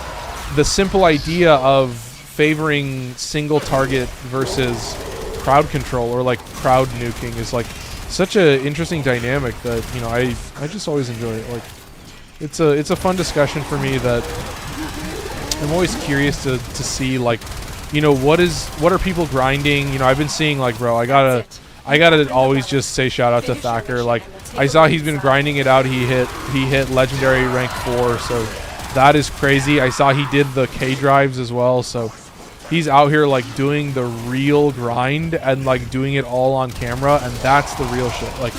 the simple idea of favoring single target versus crowd control or like crowd nuking is like such a interesting dynamic that, you know, I just always enjoy it. Like, it's a fun discussion for me that I'm always curious to see, like, you know, what are people grinding? You know, I've been seeing, like, bro, I gotta always just say shout out to Thacker. Like, I saw he's been grinding it out. He hit legendary rank 4, so that is crazy. I saw he did the K drives as well, so he's out here like doing the real grind and like doing it all on camera, and that's the real shit. Like,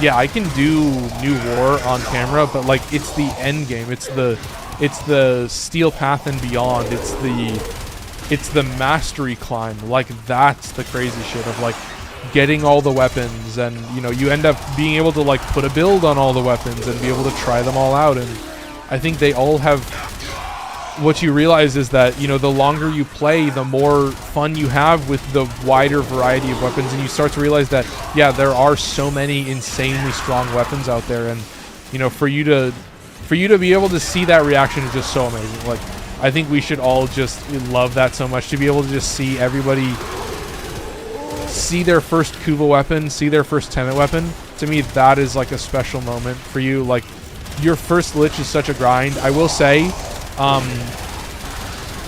yeah, I can do New War on camera, but like, it's the end game. It's the Steel Path and beyond. It's the mastery climb. Like, that's the crazy shit of like getting all the weapons, and, you know, you end up being able to like put a build on all the weapons and be able to try them all out. And I think they all have, what you realize is that, you know, the longer you play, the more fun you have with the wider variety of weapons, and you start to realize that, yeah, there are so many insanely strong weapons out there, and, you know, for you to be able to see that reaction is just so amazing. Like, I think we should all just love that so much, to be able to just see everybody see their first Kuva weapon, see their first Tenet weapon. To me, that is like a special moment for you. Like, your first Lich is such a grind. I will say,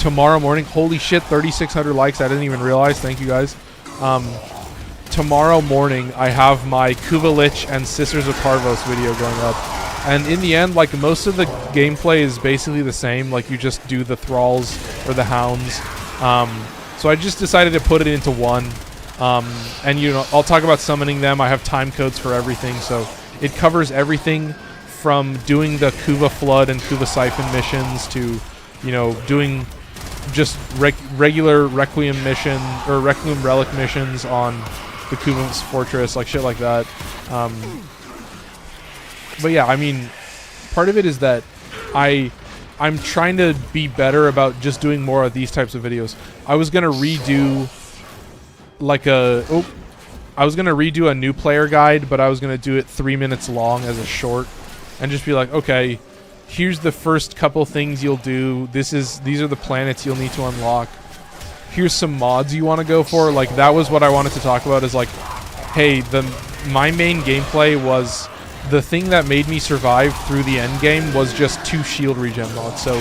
tomorrow morning. Holy shit, 3,600 likes. I didn't even realize. Thank you guys. Tomorrow morning, I have my Kuvalich and Sisters of Parvos video going up. And in the end, like, most of the gameplay is basically the same. Like, you just do the thralls or the hounds. So I just decided to put it into one. And, you know, I'll talk about summoning them. I have time codes for everything. So it covers everything from doing the Kuva Flood and Kuva Siphon missions to, you know, doing just regular Requiem mission or Requiem Relic missions on the Kuva's Fortress, like shit like that. But yeah, I mean, part of it is that I'm trying to be better about just doing more of these types of videos. I was gonna redo like I was gonna redo a new player guide, but I was gonna do it 3 minutes long as a short, and just be like, okay, here's the first couple things you'll do. These are the planets you'll need to unlock. Here's some mods you want to go for. Like, that was what I wanted to talk about. Is like, hey, my main gameplay was the thing that made me survive through the end game was just 2 shield regen mods. So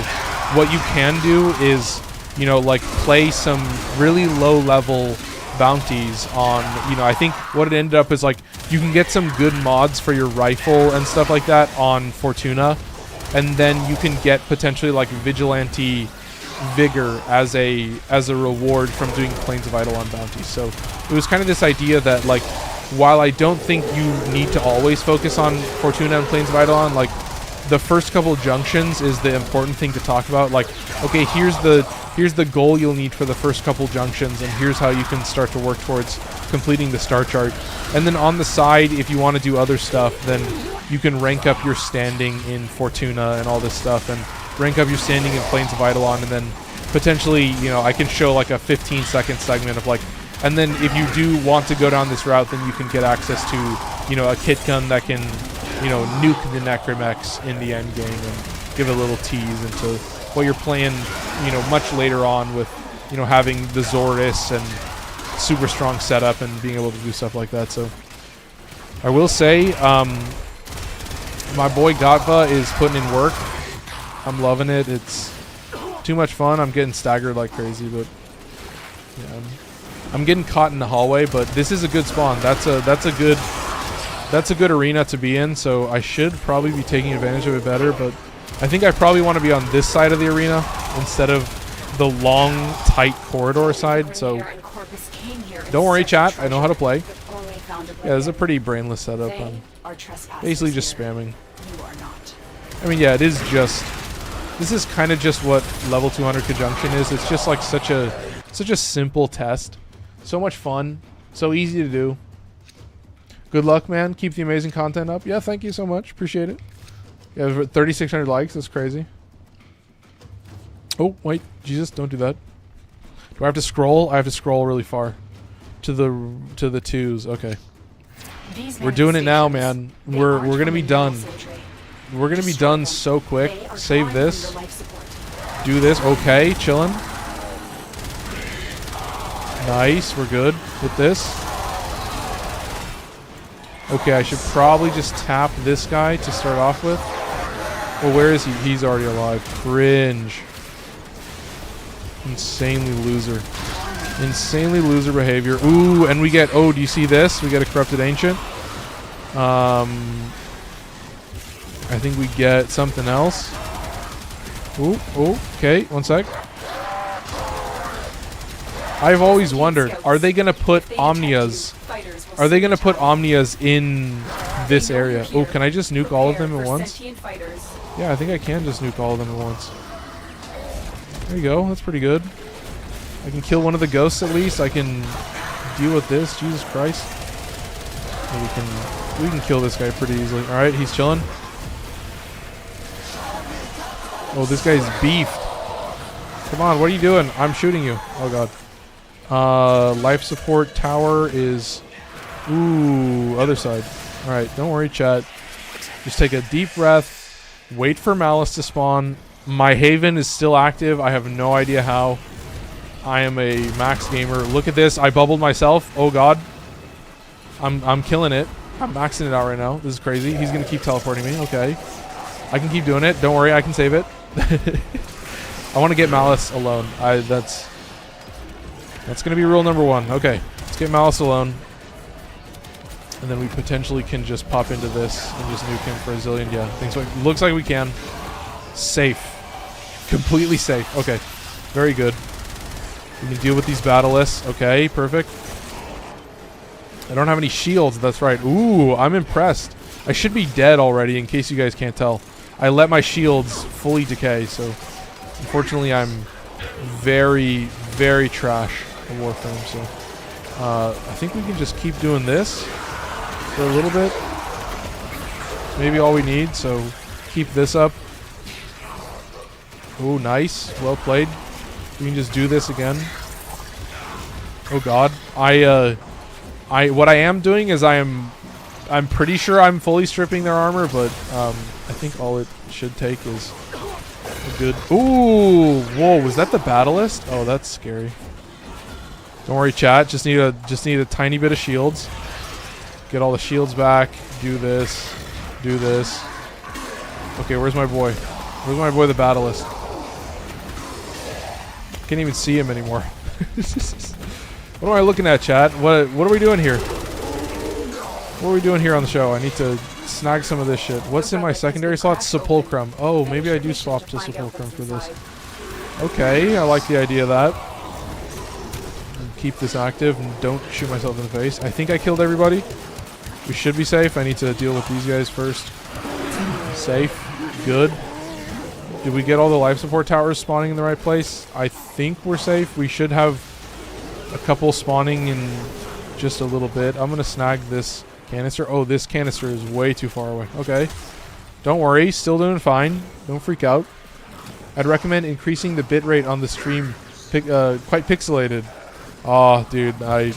what you can do is, you know, like, play some really low level bounties on, you know, I think what it ended up is like you can get some good mods for your rifle and stuff like that on Fortuna, and then you can get potentially like Vigilante Vigor as a reward from doing Plains of Eidolon bounties. So it was kind of this idea that, like, while I don't think you need to always focus on Fortuna and Plains of Eidolon, like, the first couple junctions is the important thing to talk about. Like, okay, here's the goal you'll need for the first couple junctions, and here's how you can start to work towards completing the star chart. And then on the side, if you want to do other stuff, then you can rank up your standing in Fortuna and all this stuff, and rank up your standing in Plains of Eidolon, and then potentially, you know, I can show like a 15-second segment of like, and then if you do want to go down this route, then you can get access to, you know, a kit gun that can, you know, nuke the Necromex in the end game and give a little tease into what you're playing, you know, much later on with, you know, having the Zoris and super strong setup and being able to do stuff like that. So I will say, my boy Gotva is putting in work. I'm loving it. It's too much fun. I'm getting staggered like crazy, but yeah, I'm getting caught in the hallway. But this is a good spawn. That's a good arena to be in. So I should probably be taking advantage of it better. But I think I probably want to be on this side of the arena instead of the long, tight corridor side. So don't worry, chat. I know how to play. Yeah, this is a pretty brainless setup. I'm basically just spamming. I mean, yeah, it is just... This is kind of just what level 200 Conjunction is. It's just like such a simple test. So much fun. So easy to do. Good luck, man. Keep the amazing content up. Yeah, thank you so much. Appreciate it. Yeah, 3,600 likes. That's crazy. Oh, wait. Jesus, don't do that. Do I have to scroll? I have to scroll really far. To the twos. Okay. We're doing it now, man. We're going to be done. We're going to be done so quick. Save this. Do this. Okay, chilling. Nice. We're good with this. Okay, I should probably just tap this guy to start off with. Well, where is he? He's already alive. Cringe. Insanely loser. Insanely loser behavior. Ooh, and we get... Oh, do you see this? We get a Corrupted Ancient. I think we get something else. Ooh, okay, one sec. I've always wondered, are they going to put Omnias? Are they going to put Omnias in this area? Oh, can I just nuke all of them at once? Yeah, I think I can just nuke all of them at once. There you go, that's pretty good. I can kill one of the ghosts at least. I can deal with this. Jesus Christ. We can kill this guy pretty easily. Alright, he's chilling. Oh, this guy's beefed. Come on, what are you doing? I'm shooting you. Oh, God. Life support tower is... Ooh, other side. Alright, don't worry, chat. Just take a deep breath. Wait for Malice to spawn. My Haven is still active. I have no idea how. I am a max gamer. Look at this. I bubbled myself. Oh, God. I'm killing it. I'm maxing it out right now. This is crazy. He's going to keep teleporting me. Okay. I can keep doing it. Don't worry. I can save it. I want to get Malice alone. That's gonna be rule number 1. Okay, let's get Malice alone. And then we potentially can just pop into this and just nuke him for a zillion. Yeah, looks like we can. Safe. Completely safe. Okay, very good. We can deal with these Battlelists. Okay, perfect. I don't have any shields, that's right. Ooh, I'm impressed. I should be dead already, in case you guys can't tell. I let my shields fully decay, so unfortunately I'm very, very trash at Warframe, so I think we can just keep doing this for a little bit. Maybe all we need, so keep this up. Oh, nice. Well played. We can just do this again. Oh god. What I am doing is I'm pretty sure I'm fully stripping their armor, but I think all it should take is a good... Ooh! Whoa, was that the Battlelist? Oh, that's scary. Don't worry, chat. Just need a tiny bit of shields. Get all the shields back. Do this. Do this. Okay, where's my boy? Where's my boy, the Battlelist? Can't even see him anymore. What am I looking at, chat? What are we doing here? What are we doing here on the show? I need to snag some of this shit. What's in my secondary slot? Seppulcrum. Oh, maybe I do swap to Seppulcrum for this. Okay, I like the idea of that. Keep this active and don't shoot myself in the face. I think I killed everybody. We should be safe. I need to deal with these guys first. Safe. Good. Did we get all the life support towers spawning in the right place? I think we're safe. We should have a couple spawning in just a little bit. I'm going to snag this canister. Oh, this canister is way too far away. Okay. Don't worry. Still doing fine. Don't freak out. I'd recommend increasing the bitrate on the stream. Quite pixelated. Oh, dude. I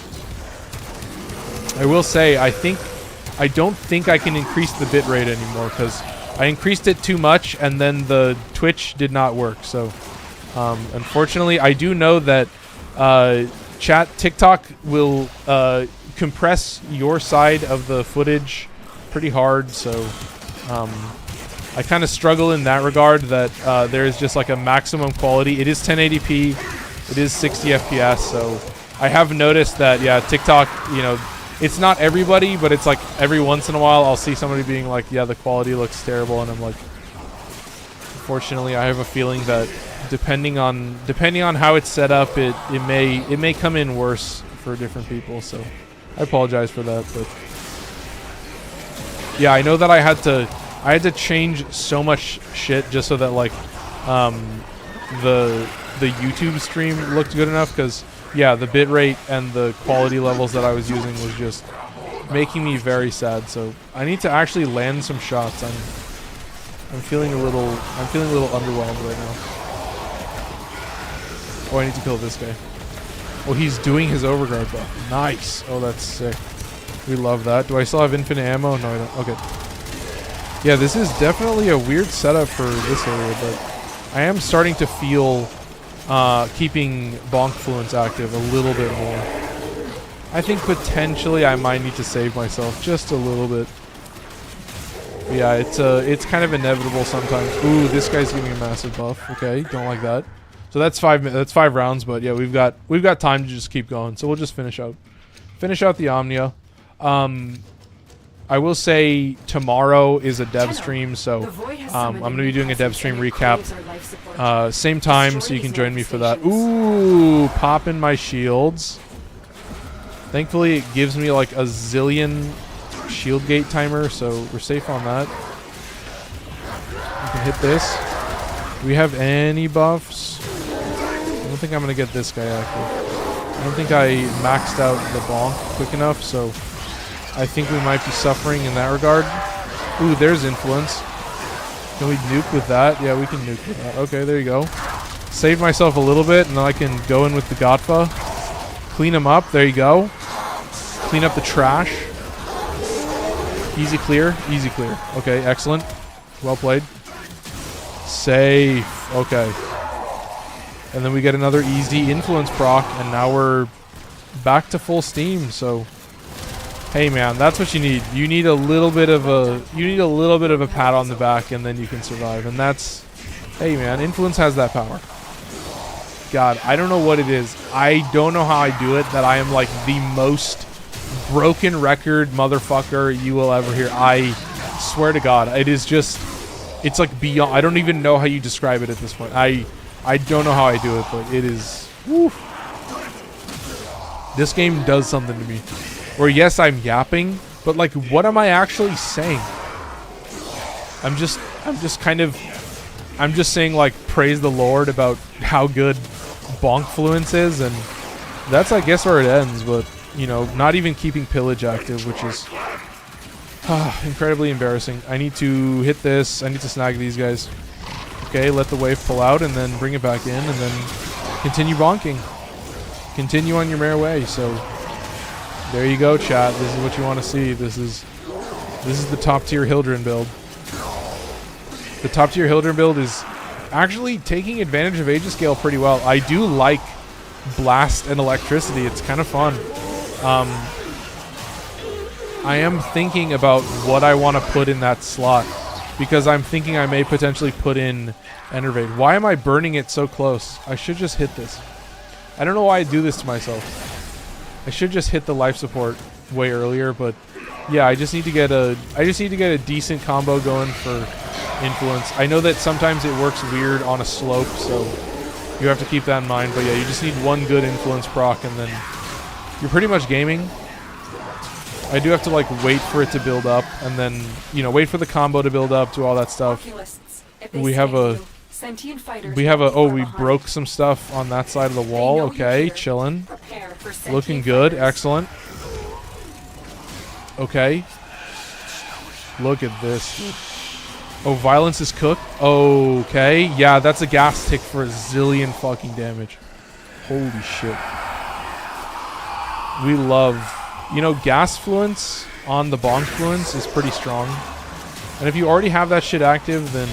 will say, I don't think I can increase the bitrate anymore because I increased it too much and then the Twitch did not work. So, unfortunately, I do know that TikTok will compress your side of the footage pretty hard. So, I kind of struggle in that regard that there is just like a maximum quality. It is 1080p. It is 60 FPS. So, I have noticed that, yeah, TikTok, you know, it's not everybody, but it's like every once in a while I'll see somebody being like, yeah, the quality looks terrible, and I'm like, unfortunately, I have a feeling that depending on how it's set up, it may come in worse for different people. So I apologize for that, but yeah, I know that I had to change so much shit just so that like the YouTube stream looked good enough, because yeah, the bitrate and the quality levels that I was using was just making me very sad. So I need to actually land some shots. I'm feeling a little underwhelmed right now. Oh, I need to kill this guy. Oh, he's doing his overguard buff. Nice. Oh, that's sick. We love that. Do I still have infinite ammo? No, I don't. Okay. Yeah, this is definitely a weird setup for this area, but I am starting to feel keeping bonk fluence active a little bit more. I think potentially I might need to save myself just a little bit. But yeah, it's kind of inevitable sometimes. Ooh, this guy's giving a massive buff. Okay, don't like that. So that's 5 rounds, but yeah, we've got time to just keep going. So we'll just finish out the Omnia. I will say tomorrow is a dev stream, so I'm going to be doing a dev stream recap. Same time, so you can join me for that. Ooh, popping my shields. Thankfully, it gives me like a zillion shield gate timer, so we're safe on that. We can hit this. Do we have any buffs? I don't think I'm going to get this guy active. I don't think I maxed out the bonk quick enough, so I think we might be suffering in that regard. Ooh, there's influence. Can we nuke with that? Yeah, we can nuke with that. Okay, there you go. Save myself a little bit, and then I can go in with the Gotva. Clean them up. There you go. Clean up the trash. Easy clear. Easy clear. Okay, excellent. Well played. Safe. Okay. And then we get another easy influence proc, and now we're back to full steam, so... Hey man, that's what you need. You need a little bit of a pat on the back, and then you can survive. And that's, hey man, influence has that power. God, I don't know what it is. I don't know how I do it, that I am like the most broken record motherfucker you will ever hear. I swear to God, it is just, it's like beyond, I don't even know how you describe it at this point. I don't know how I do it, but it is, woo. This game does something to me. Where yes, I'm yapping, but like, what am I actually saying? I'm just saying like, praise the Lord about how good bonk fluence is, and that's, I guess, where it ends. But you know, not even keeping pillage active, which is incredibly embarrassing. I need to hit this. I need to snag these guys. Okay, let the wave pull out, and then bring it back in, and then continue bonking. Continue on your merry way. So there you go, chat. This is what you want to see. This is the top tier Hildryn build. The top tier Hildryn build is actually taking advantage of Aegiscale pretty well. I do like blast and electricity. It's kind of fun. I am thinking about what I want to put in that slot, because I'm thinking I may potentially put in Enervate. Why am I burning it so close? I should just hit this. I don't know why I do this to myself. I should just hit the life support way earlier, but yeah, I just need to get a decent combo going for influence. I know that sometimes it works weird on a slope, so you have to keep that in mind. But yeah, you just need one good influence proc, and then you're pretty much gaming. I do have to like wait for it to build up, and then, you know, wait for the combo to build up, do all that stuff. We have a oh, we broke some stuff on that side of the wall. Okay, chillin'. Looking good. Excellent. Okay. Look at this. Oh, violence is cooked. Okay. Yeah, that's a gas tick for a zillion fucking damage. Holy shit. We love... You know, gas fluence on the bonk fluence is pretty strong. And if you already have that shit active, then...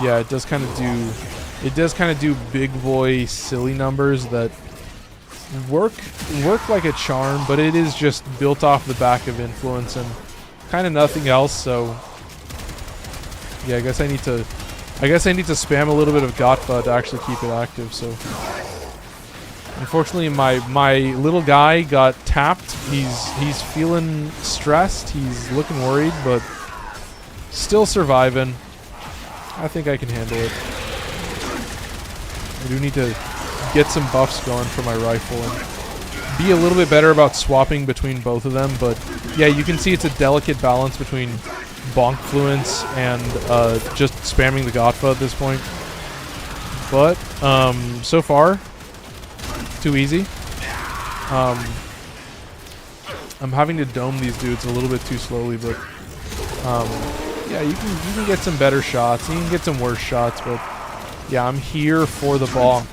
Yeah, it does kind of do big boy silly numbers that work like a charm, but it is just built off the back of influence and kind of nothing else. So yeah, I guess I need to spam a little bit of Gotva to actually keep it active. So unfortunately, my little guy got tapped. He's feeling stressed. He's looking worried, but still surviving. I think I can handle it. I do need to get some buffs going for my rifle and be a little bit better about swapping between both of them. But yeah, you can see it's a delicate balance between bonk fluence and just spamming the Gotva at this point. But so far, too easy. I'm having to dome these dudes a little bit too slowly, but yeah, you can get some better shots. You can get some worse shots, but yeah, I'm here for the bonk.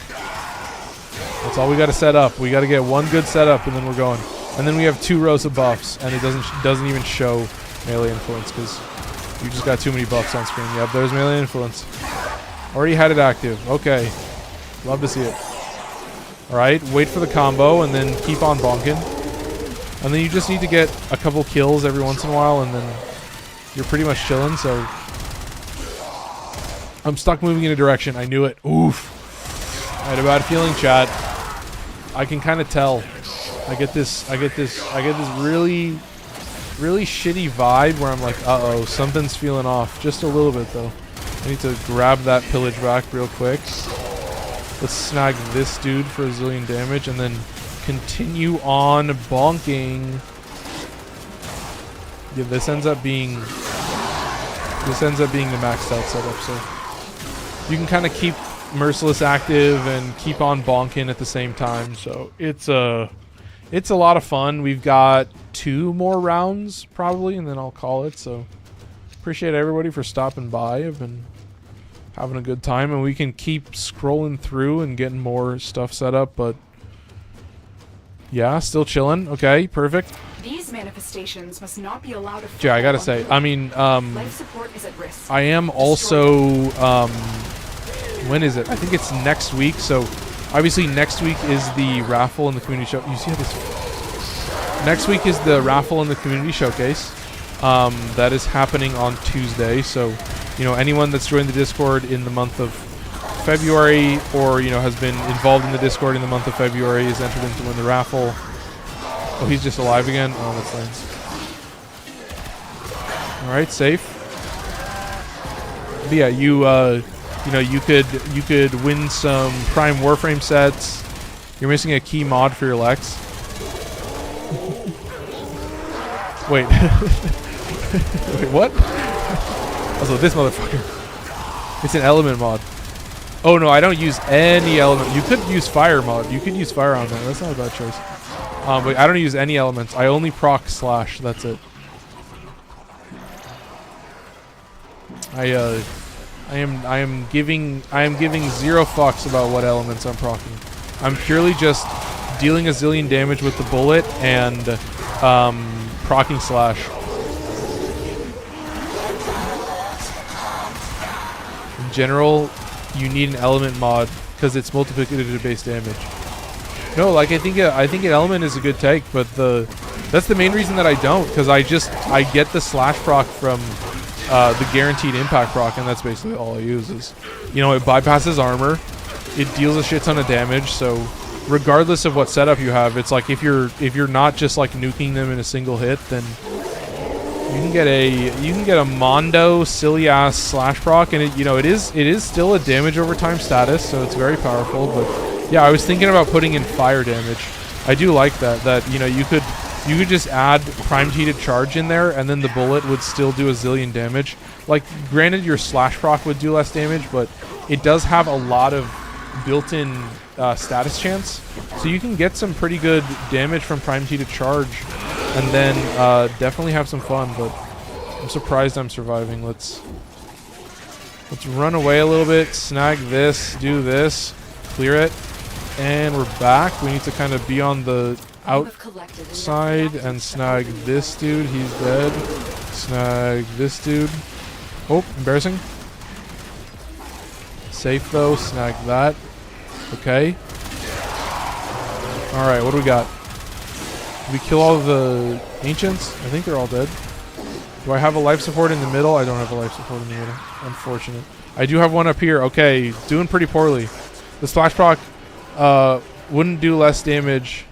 That's all we got to set up. We got to get one good setup, and then we're going. And then we have 2 rows of buffs, and it doesn't even show melee influence because you just got too many buffs on screen. Yep, there's melee influence. Already had it active. Okay, love to see it. All right, wait for the combo, and then keep on bonking. And then you just need to get a couple kills every once in a while, and then you're pretty much chilling. So I'm stuck moving in a direction. I knew it. Oof. I had a bad feeling, chat. I can kind of tell. I get this really, really shitty vibe where I'm like, uh-oh, something's feeling off. Just a little bit, though. I need to grab that pillage back real quick. Let's snag this dude for a zillion damage, and then continue on bonking. Yeah, this ends up being the maxed out setup, so you can kind of keep Merciless active and keep on bonking at the same time. So it's a lot of fun. We've got 2 more rounds probably, and then I'll call it. So appreciate everybody for stopping by. I've been having a good time, and we can keep scrolling through and getting more stuff set up, but yeah, still chilling. Okay, perfect. These manifestations must not be allowed to. Yeah, I gotta say, I mean, life support is at risk. I am also, when is it? I think it's next week. So obviously next week is the raffle in the community show. You see how this? Next week is the raffle in the community showcase. That is happening on Tuesday. So, you know, anyone that's joined the Discord in the month of February, or has been involved in the Discord in the month of February, is entered in to win the raffle. Oh, he's just alive again. Oh, that's nice. All right, safe. But yeah, you could win some Prime Warframe sets. You're missing a key mod for your Lex. Wait. Wait, what? Also, this motherfucker. It's an element mod. Oh no, I don't use any element. You could use fire mod. You could use fire on that. That's not a bad choice. But I don't use any elements. I only proc slash. That's it. I am giving zero fucks about what elements I'm proccing. I'm purely just dealing a zillion damage with the bullet and proccing slash. In general, you need an element mod because it's multiplicative based damage. No, like I think an element is a good take, but that's the main reason that I don't, because I get the slash proc from the guaranteed impact proc, and that's basically all I use. Is it bypasses armor, it deals a shit ton of damage, so regardless of what setup you have, it's like if you're not just like nuking them in a single hit, then you can get a Mondo silly ass slash proc, and it is still a damage over time status, so it's very powerful. But yeah, I was thinking about putting in fire damage. I do like that you could just add prime heated charge in there, and then the bullet would still do a zillion damage. Like, granted, your slash proc would do less damage, but it does have a lot of built-in status chance, so you can get some pretty good damage from prime heated charge, and then definitely have some fun. But I'm surprised I'm surviving. Let's run away a little bit, snag this, do this, clear it, and we're back. We need to kind of be on the outside and snag this dude. He's dead. Snag this dude. Oh, embarrassing. Safe though. Snag that. Okay. Alright, what do we got? Did we kill all of the ancients? I think they're all dead. Do I have a life support in the middle? I don't have a life support in the middle. Unfortunate. I do have one up here. Okay, doing pretty poorly. The splash proc wouldn't do less damage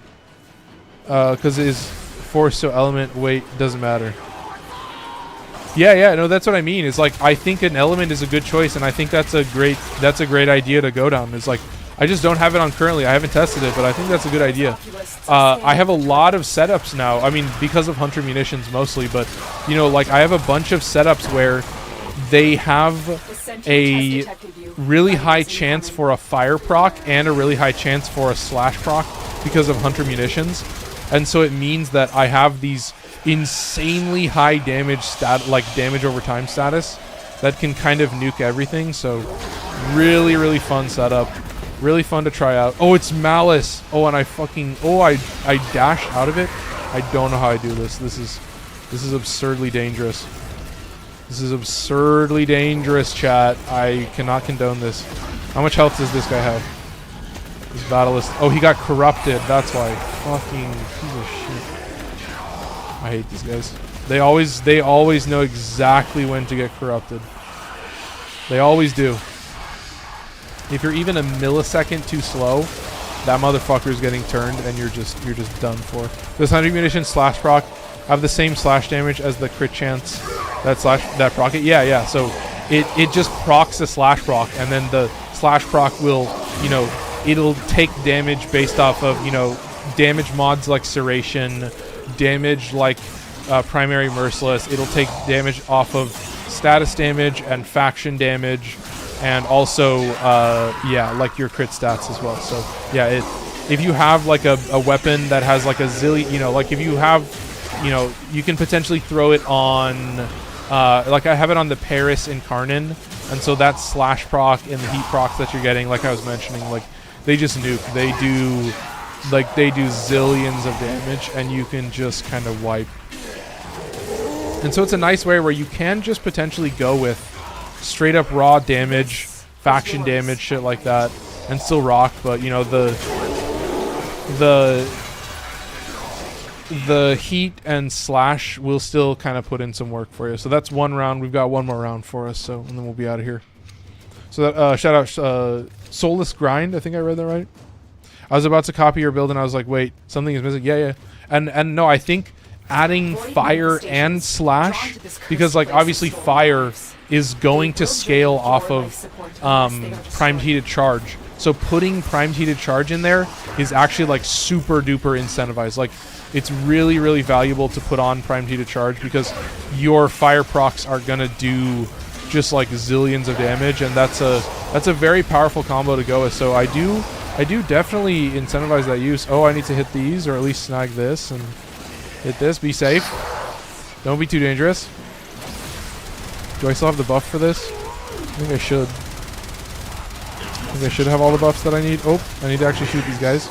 because it is force, so element weight doesn't matter. Yeah, no, that's what I mean. It's like, I think an element is a good choice, and I think that's a great idea to go down. It's like, I just don't have it on currently. I haven't tested it, but I think that's a good idea. I have a lot of setups now. I mean, because of Hunter munitions mostly, but like I have a bunch of setups where they have a really high chance for a fire proc and a really high chance for a slash proc because of Hunter munitions. And so it means that I have these insanely high damage damage over time status that can kind of nuke everything. So really, really fun setup. Really fun to try out. Oh, it's Malice. Oh, and I dashed out of it. I don't know how I do this. This is absurdly dangerous. This is absurdly dangerous, chat. I cannot condone this. How much health does this guy have? This battlist. Oh, he got corrupted. That's why. Fucking piece of shit. I hate these guys. They always know exactly when to get corrupted. They always do. If you're even a millisecond too slow, that motherfucker is getting turned, and you're just done for. Does 100 munition slash proc have the same slash damage as the crit chance that proc it? Yeah. So it just procs the slash proc, and then the slash proc will it'll take damage based off of damage mods like Serration, damage like primary merciless. It'll take damage off of status damage and faction damage. And also, like your crit stats as well. So, yeah, if you have like a weapon that has like a zillion, like if you have, you can potentially throw it on, like I have it on the Lex Incarnon, and so that slash proc and the heat procs that you're getting, like I was mentioning, like they just nuke. They do zillions of damage, and you can just kind of wipe. And so it's a nice way where you can just potentially go with straight up raw damage, faction damage, shit like that, and still rock. But the heat and slash will still kind of put in some work for you. So that's one round. We've got one more round for us, and then we'll be out of here. So that, shout out Soulless Grind. I think I read that right. I was about to copy your build and I was like, wait, something is missing. Yeah. And no, I think adding fire and slash, because like obviously fire is going to scale off of primed heated charge. So putting primed heated charge in there is actually like super duper incentivized. Like it's really, really valuable to put on primed heated charge because your fire procs are gonna do just like zillions of damage, and that's a very powerful combo to go with. So I do definitely incentivize that use. Oh, I need to hit these, or at least snag this and hit this. Be safe. Don't be too dangerous. Do I still have the buff for this? I think I should. I think I should have all the buffs that I need. Oh, I need to actually shoot these guys.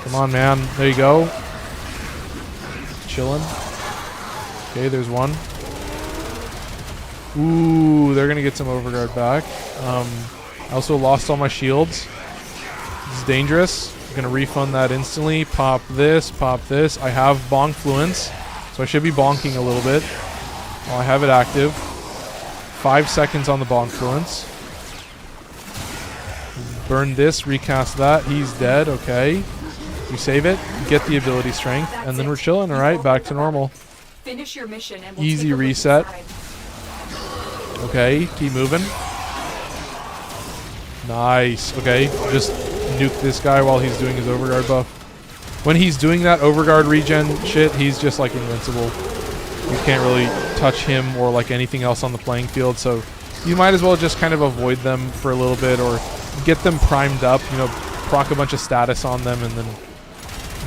Come on, man. There you go. Chilling. Okay, there's one. Ooh, they're gonna get some overguard back. I also lost all my shields. This is dangerous. I'm gonna refund that instantly. Pop this, pop this. I have bonk fluence, so I should be bonking a little bit while I have it active. 5 seconds on the bonk fluence. Burn this, recast that. He's dead. Okay, we save it, get the ability strength, and then we're chilling. All right, back to normal. Finish your mission and we'll Easy take a look reset. inside. Okay, keep moving. Nice. Okay, just nuke this guy while he's doing his overguard buff. When he's doing that overguard regen shit, he's just like invincible. You can't really touch him or like anything else on the playing field, so you might as well just kind of avoid them for a little bit or get them primed up, you know, proc a bunch of status on them and then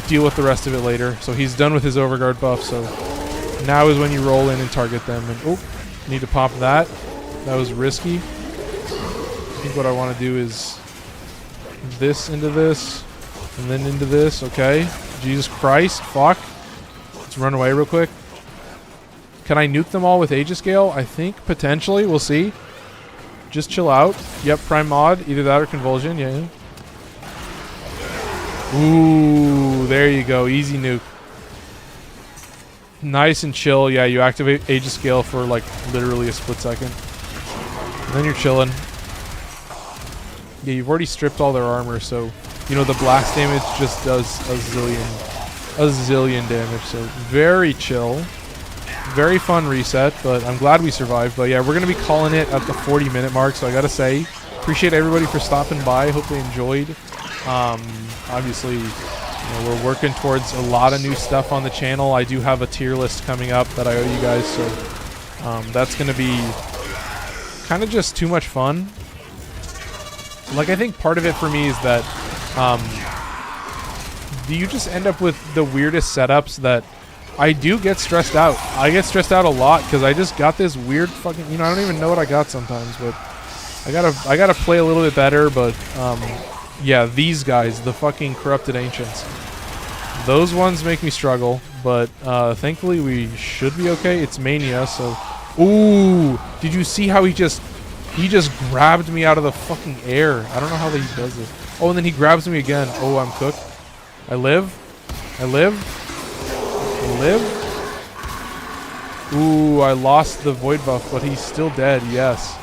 deal with the rest of it later. So he's done with his overguard buff, so now is when you roll in and target them. And oh, need to pop that. That was risky. I think what I want to do is this into this and then into this. Okay. Jesus Christ. Fuck. Let's run away real quick. Can I nuke them all with Aegis Gale? I think potentially. We'll see. Just chill out. Yep, Prime Mod. Either that or Convulsion. Yeah. Ooh, there you go. Easy nuke. Nice and chill. Yeah, you activate Aegis Gale for like literally a split second. And then you're chilling. Yeah, you've already stripped all their armor, so you know the blast damage just does a zillion damage. So very chill. Very fun reset, but I'm glad we survived. But yeah, we're gonna be calling it at the 40-minute mark, so I gotta say, appreciate everybody for stopping by. Hope they enjoyed. Obviously, you know, we're working towards a lot of new stuff on the channel. I do have a tier list coming up that I owe you guys, so that's gonna be kind of just too much fun. Like, I think part of it for me is that you just end up with the weirdest setups that I do get stressed out. I get stressed out a lot because I just got this weird fucking, you know, I don't even know what I got sometimes, but I gotta play a little bit better. But yeah, these guys, the fucking Corrupted Ancients, those ones make me struggle, but thankfully we should be okay. It's Mania, so ooh, did you see how he just grabbed me out of the fucking air? I don't know how he does it. Oh, and then he grabs me again. Oh, I'm cooked. I live. Ooh, I lost the void buff, but he's still dead. Yes.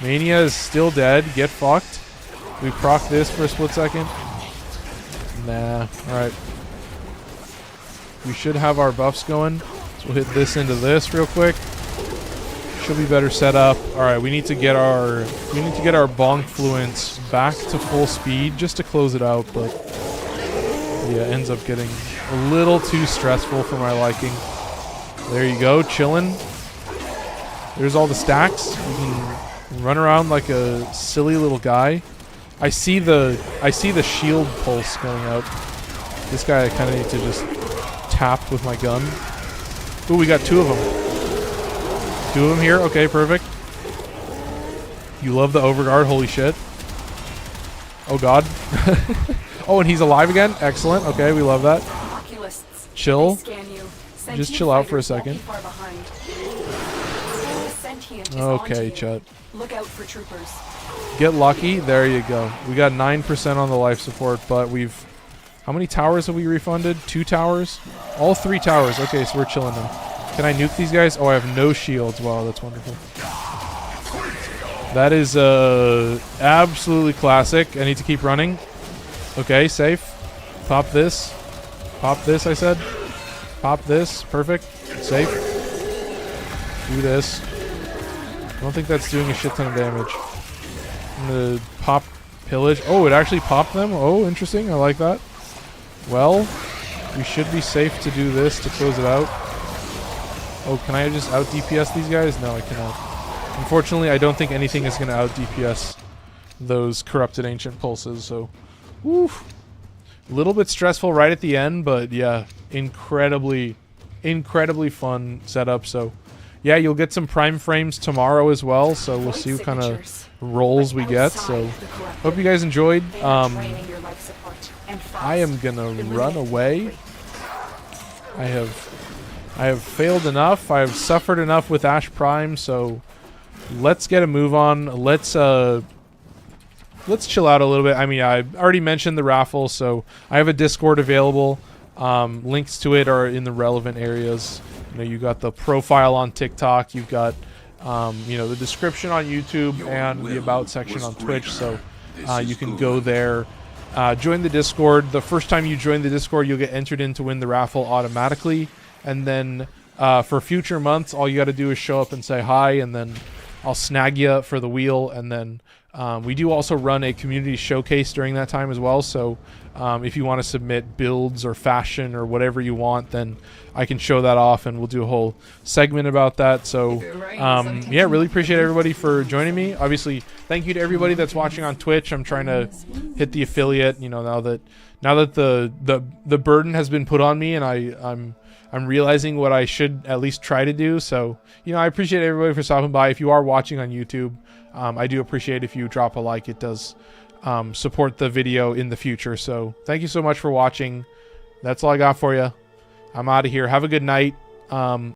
Mania is still dead. Get fucked. We proc this for a split second. Nah. Alright. We should have our buffs going. So we'll hit this into this real quick. Should be better set up. Alright, we need to get our bonk fluence back to full speed just to close it out, but yeah, ends up getting a little too stressful for my liking. There you go, chilling. There's all the stacks. You can run around like a silly little guy. I see the shield pulse going out. This guy I kind of need to just tap with my gun. Ooh, we got two of them. Two of them here. Okay, perfect. You love the overguard. Holy shit. Oh god. Oh, and he's alive again. Excellent. Okay, we love that. Chill. Just chill out for a second. Okay, Chet. Look out for troopers. Get lucky. There you go. We got 9% on the life support, but we've... How many towers have we refunded? 2 towers? All 3 towers. Okay, so we're chilling now. Can I nuke these guys? Oh, I have no shields. Wow, that's wonderful. That is absolutely classic. I need to keep running. Okay, safe. Pop this. Pop this, I said. Pop this. Perfect. Safe. Do this. I don't think that's doing a shit ton of damage. I'm gonna pop pillage. Oh, it actually popped them? Oh, interesting. I like that. Well, we should be safe to do this to close it out. Oh, can I just out DPS these guys? No, I cannot. Unfortunately, I don't think anything is going to out DPS those corrupted ancient pulses, so woof. A little bit stressful right at the end, but yeah, incredibly fun setup. So yeah, you'll get some prime frames tomorrow as well, so we'll see what kind of rolls we get. So hope you guys enjoyed. I am gonna run away. I have failed enough. I have suffered enough with Ash Prime, so let's get a move on. Let's chill out a little bit. I mean, I already mentioned the raffle, so I have a Discord available. Links to it are in the relevant areas. You know, you got the profile on TikTok, you've got you know, the description on YouTube and the about section on Twitch, so you can go there. Join the Discord. The first time you join the Discord, you'll get entered in to win the raffle automatically. And then for future months, all you got to do is show up and say hi, and then I'll snag you for the wheel. And then we do also run a community showcase during that time as well. So if you want to submit builds or fashion or whatever you want, then I can show that off, and we'll do a whole segment about that. So yeah, really appreciate everybody for joining me. Obviously, thank you to everybody that's watching on Twitch. I'm trying to hit the affiliate, you know, now that the burden has been put on me, and I'm realizing what I should at least try to do. So, you know, I appreciate everybody for stopping by. If you are watching on YouTube, I do appreciate if you drop a like. It does support the video in the future. So thank you so much for watching. That's all I got for you. I'm out of here. Have a good night.